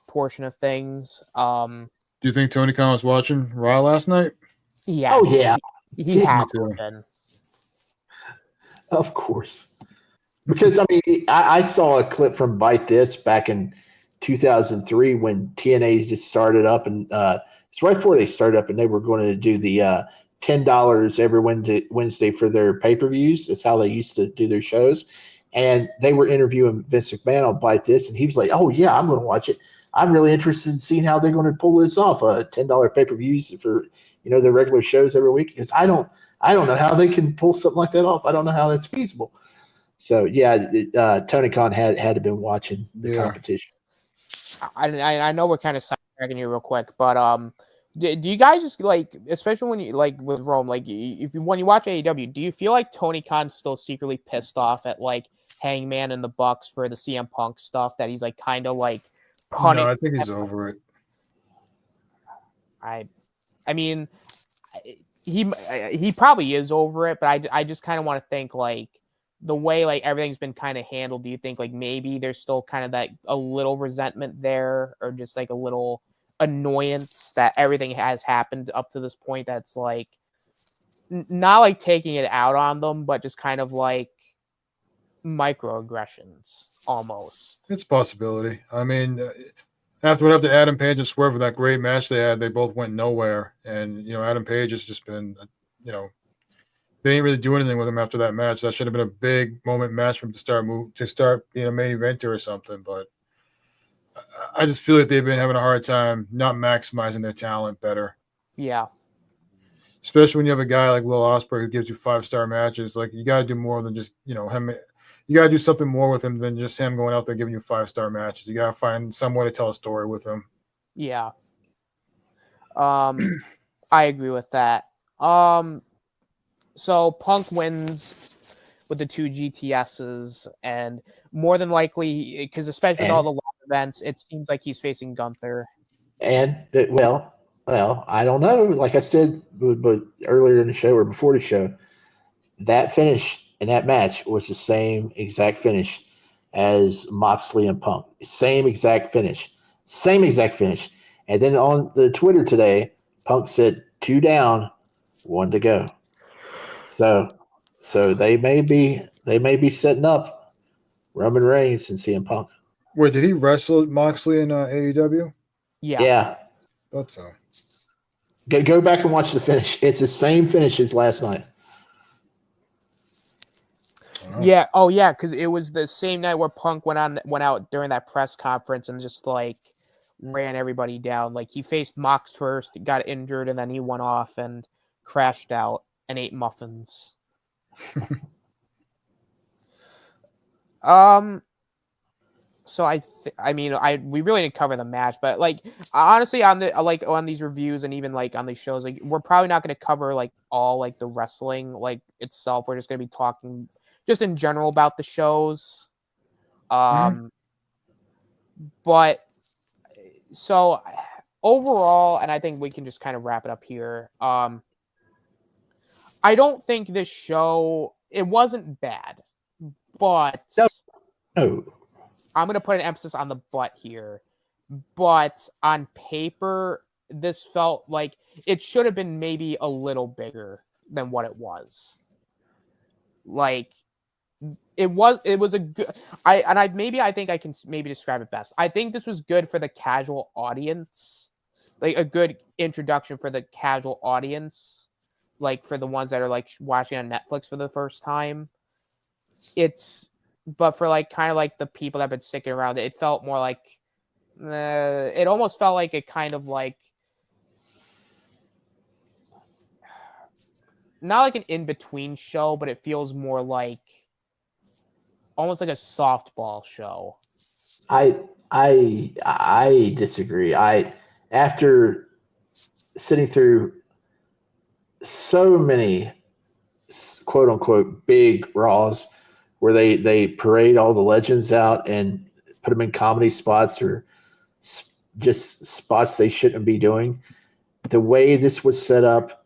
portion of things. Do you think Tony Khan was watching Raw last night? Yeah. Oh yeah, he had been. Of course, because I saw a clip from Bite This back in 2003 when TNA just started up, and it's right before they started up, and they were going to do the $10 every Wednesday for their pay-per-views. That's how they used to do their shows. And they were interviewing Vince McMahon on Bite This, and he was like, "Oh yeah, I'm going to watch it. I'm really interested in seeing how they're going to pull this off. $10 pay-per-views for their regular shows every week, because I don't know how they can pull something like that off. I don't know how that's feasible." So yeah, Tony Khan had to been watching the competition. I know we're kind of backtracking here real quick, but do you guys just like, especially when you like with Rome, like when you watch AEW, do you feel like Tony Khan's still secretly pissed off at like Hangman and the Bucks for the CM Punk stuff that he's like kind of like punning? No, I think he's over it. I mean, he probably is over it, but I just kind of want to think like the way like everything's been kind of handled. Do you think like maybe there's still kind of that a little resentment there, or just like a little annoyance that everything has happened up to this point that's like not like taking it out on them, but just kind of like microaggressions almost? It's a possibility. I mean, after what happened to Adam Page and Swerve with that great match they had, they both went nowhere. And, Adam Page has just been, they didn't really do anything with him after that match. That should have been a big moment match for him to start being a main eventer or something. But I just feel like they've been having a hard time not maximizing their talent better. Yeah. Especially when you have a guy like Will Ospreay who gives you 5-star matches. Like, you got to do more than just, him. You got to do something more with him than just him going out there giving you 5-star matches. You got to find some way to tell a story with him. Yeah. I agree with that. So Punk wins with the 2 GTSs, and more than likely, because especially with all the live events, it seems like he's facing Gunther. And well, I don't know. Like I said, but earlier in the show or before the show, that finish in that match was the same exact finish as Moxley and Punk. Same exact finish. And then on the Twitter today, Punk said 2 down, 1 to go. So they may be setting up Roman Reigns and CM Punk. Wait, did he wrestle Moxley in AEW? Yeah. Thought so. Go back and watch the finish. It's the same finish as last night. Yeah. Oh, yeah. Because it was the same night where Punk went out during that press conference and just like ran everybody down. Like he faced Mox first, got injured, and then he went off and crashed out and ate muffins. So we really didn't cover the match, but like honestly on these reviews and even like on these shows, like we're probably not going to cover like all like the wrestling like itself. We're just going to be talking just in general about the shows. But so overall, and I think we can just kind of wrap it up here. I don't think this show, it wasn't bad, but no. I'm going to put an emphasis on the but here. But on paper, this felt like it should have been maybe a little bigger than what it was. Like it was a good, I think I can maybe describe it best. I think this was good for the casual audience, like a good introduction for the casual audience, like for the ones that are like watching on Netflix for the first time. But for like kind of like the people that have been sticking around, it felt more like it almost felt like it kind of like not like an in-between show, but it feels more like almost like a softball show. I disagree. After sitting through so many quote unquote big Raws where they parade all the legends out and put them in comedy spots or just spots they shouldn't be doing, the way this was set up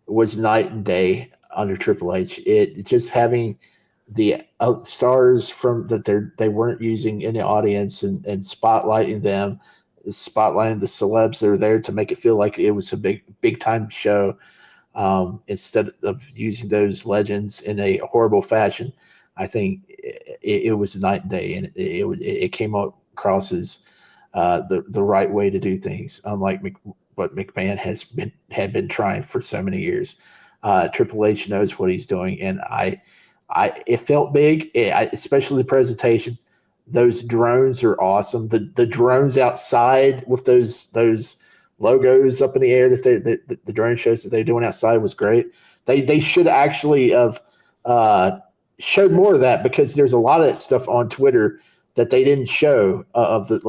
was night and day under Triple H. It just having the stars from that they weren't using in the audience and spotlighting them, spotlighting the celebs that are there to make it feel like it was a big time show, instead of using those legends in a horrible fashion. I think it was night and day, and it came across as the right way to do things, unlike what McMahon had been trying for so many years. Triple H knows what he's doing, and it felt big, especially the presentation. Those drones are awesome. The drones outside with those logos up in the air that the drone shows that they're doing outside was great. They should actually have showed more of that, because there's a lot of that stuff on Twitter that they didn't show of the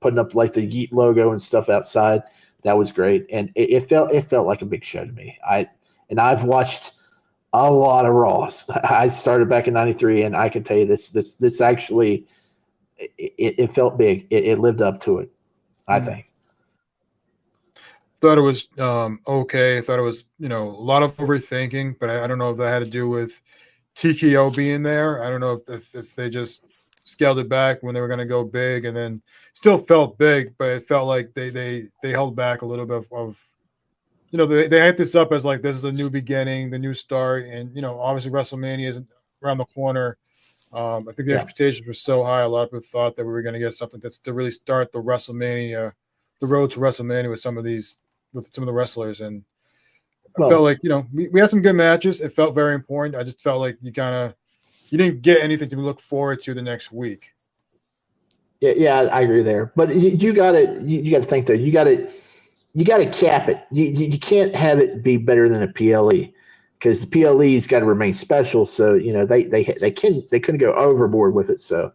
putting up like the Yeet logo and stuff outside. That was great, and it felt like a big show to me. I've watched a lot of Raws. I started back in '93, and I can tell you this actually it felt big. It lived up to it, I think. Thought it was okay. I thought it was, a lot of overthinking, but I don't know if that had to do with TKO being there. I don't know if they just scaled it back when they were going to go big, and then still felt big, but it felt like they held back a little bit of they hyped this up as like this is a new beginning, the new start, and obviously WrestleMania is around the corner. I think the expectations were so high, a lot of people thought that we were going to get something that's to really start the road to WrestleMania with some of the wrestlers, and I felt like we had some good matches. It felt very important. I just felt like you didn't get anything to look forward to the next week. Yeah, I agree there. But you got to think though. You got to cap it. You can't have it be better than a PLE, because the PLE's got to remain special. So they couldn't go overboard with it. So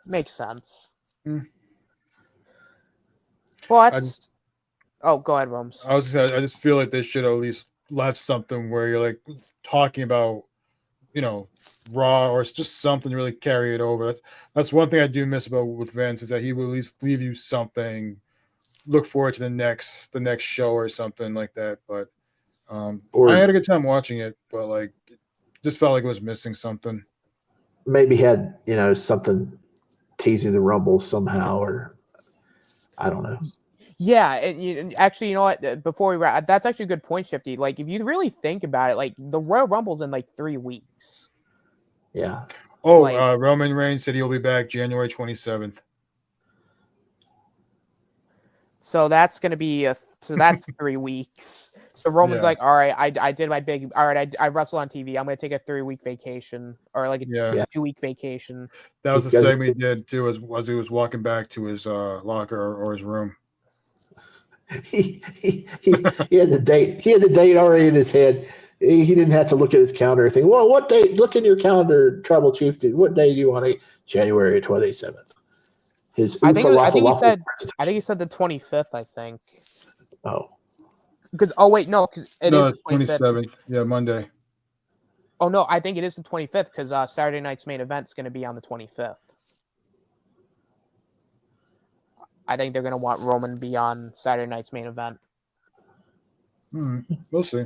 makes sense. But go ahead, Roms. I just feel like they should at least left something where you're like talking about, Raw, or it's just something to really carry it over. That's one thing I do miss about with Vince, is that he will at least leave you something. Look forward to the next show or something like that. But I had a good time watching it, but like it just felt like it was missing something. Maybe had something teasing the Rumble somehow, or I don't know. Yeah, and actually, you know what? Before we wrap, that's actually a good point, Shifty. Like, if you really think about it, like the Royal Rumble's in like 3 weeks. Yeah. Oh, Roman Reigns said he'll be back January 27th. So that's going to be that's 3 weeks. So Roman's like, all right, I did my big, all right, I wrestled on TV. I'm going to take a 3-week vacation, or like a 2-week vacation. That was the segment he did too, as he was walking back to his locker or his room. He had the date. He had the date already in his head. He didn't have to look at his calendar and think, well, what date? Look in your calendar, Tribal Chief. What day do you want to? January 27th. I think he said the 25th. I think. Oh. Because wait, no, because it's 27th. Yeah, Monday. Oh no, I think it is the 25th, because Saturday night's main event is going to be on the 25th. I think they're going to want Roman to be on Saturday night's main event. We'll see.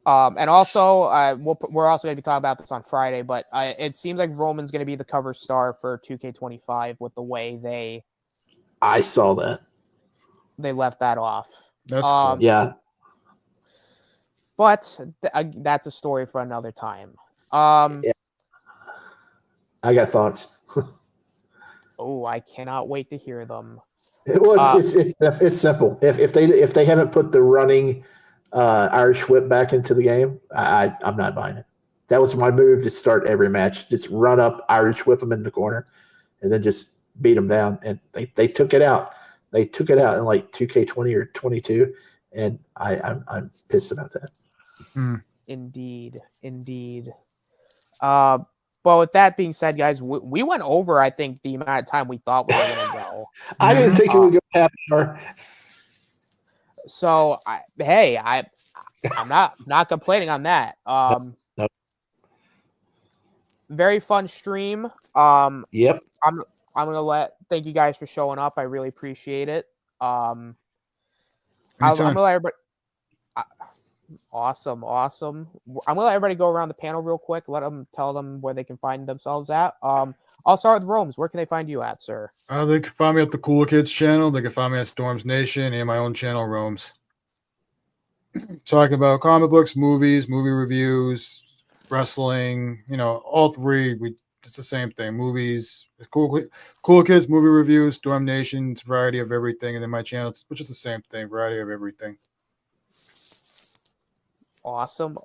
And also, we're also going to be talking about this on Friday, but it seems like Roman's going to be the cover star for 2K25 with the way I saw that. They left that off. That's cool. Yeah. But that's a story for another time. Yeah. I got thoughts. Oh, I cannot wait to hear them. Well, it's simple. If they haven't put the running Irish whip back into the game, I'm not buying it. That was my move to start every match. Just run up, Irish whip them in the corner, and then just beat them down. And they took it out. They took it out in like 2K20 or 22, and I'm pissed about that. Indeed. But with that being said, guys, we went over, I think, the amount of time we thought we were going to go. I didn't think it would go half an hour. So, I'm not complaining on that. Nope. Very fun stream. Yep. I'm gonna thank you guys for showing up. I really appreciate it. I'm gonna let everybody. Awesome. I'm gonna let everybody go around the panel real quick. Tell them where they can find themselves at. I'll start with Rome's. Where can they find you at, sir? They can find me at the Cooler Kids channel. They can find me at Storms Nation and my own channel, Rome's. Talking about comic books, movies, movie reviews, wrestling. All three. It's the same thing. Movies, Cool Kids, movie reviews, Storm Nation, variety of everything, and then my channel, which is the same thing, variety of everything. Awesome.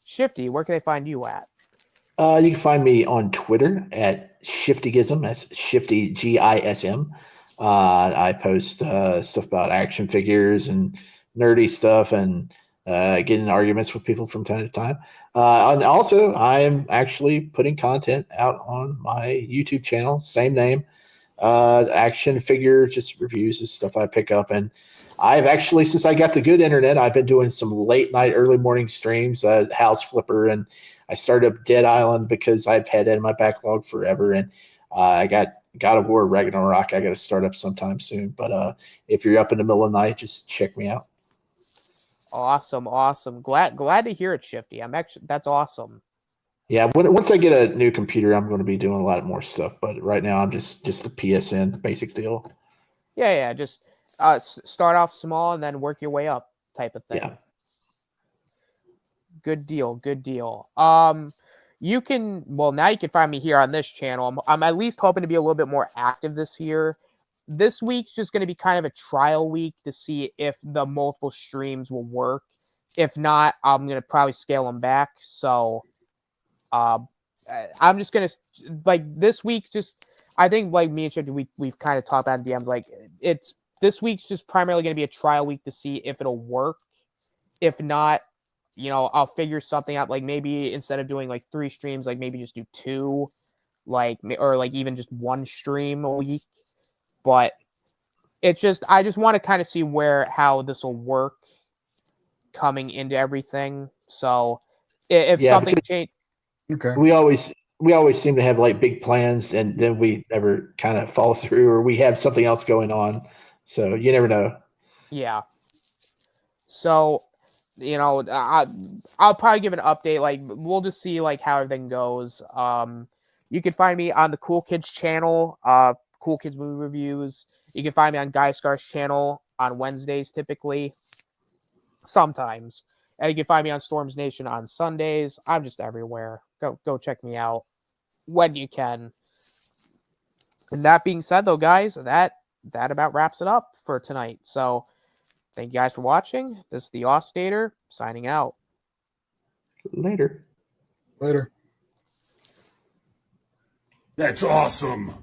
Shifty, where can they find you at? You can find me on Twitter at Shiftygism. That's Shifty GISM. I post stuff about action figures and nerdy stuff and get in arguments with people from time to time. And also, I am actually putting content out on my YouTube channel, same name, action figure, just reviews and stuff I pick up. And I've actually, since I got the good internet, I've been doing some late night, early morning streams, House Flipper, and I started up Dead Island because I've had that in my backlog forever. And I got God of War Ragnarok. I got to start up sometime soon. But if you're up in the middle of the night, just check me out. Awesome. Glad to hear it, Shifty. That's awesome. Yeah, once I get a new computer, I'm going to be doing a lot more stuff. But right now, I'm just the PSN basic deal. Yeah. Just start off small and then work your way up, type of thing. Yeah. Good deal. You can find me here on this channel. I'm at least hoping to be a little bit more active this year. This week's just going to be kind of a trial week to see if the multiple streams will work. If not, I'm going to probably scale them back. So I'm just going to, like, this week, I think, like, me and Shifty, we've kind of talked about in DMs, like, this week's just primarily going to be a trial week to see if it'll work. If not, I'll figure something out. Like, maybe instead of doing like 3 streams, like maybe just do 2, or even just 1 stream a week. But I just want to kind of see how this will work coming into everything. So if something changes, Okay. We always seem to have like big plans, and then we never kind of follow through, or we have something else going on. So you never know. Yeah. So, I'll probably give an update. Like, we'll just see like how everything goes. You can find me on the Cool Kids channel, Cool Kids Movie Reviews. You can find me on Guy Scar's channel on Wednesdays, typically, sometimes. And you can find me on Storms Nation on Sundays. I'm just everywhere. Go check me out when you can. And that being said, though, guys, that about wraps it up for tonight. So thank you guys for watching. This is the Ostator signing out. Later. Later. That's awesome.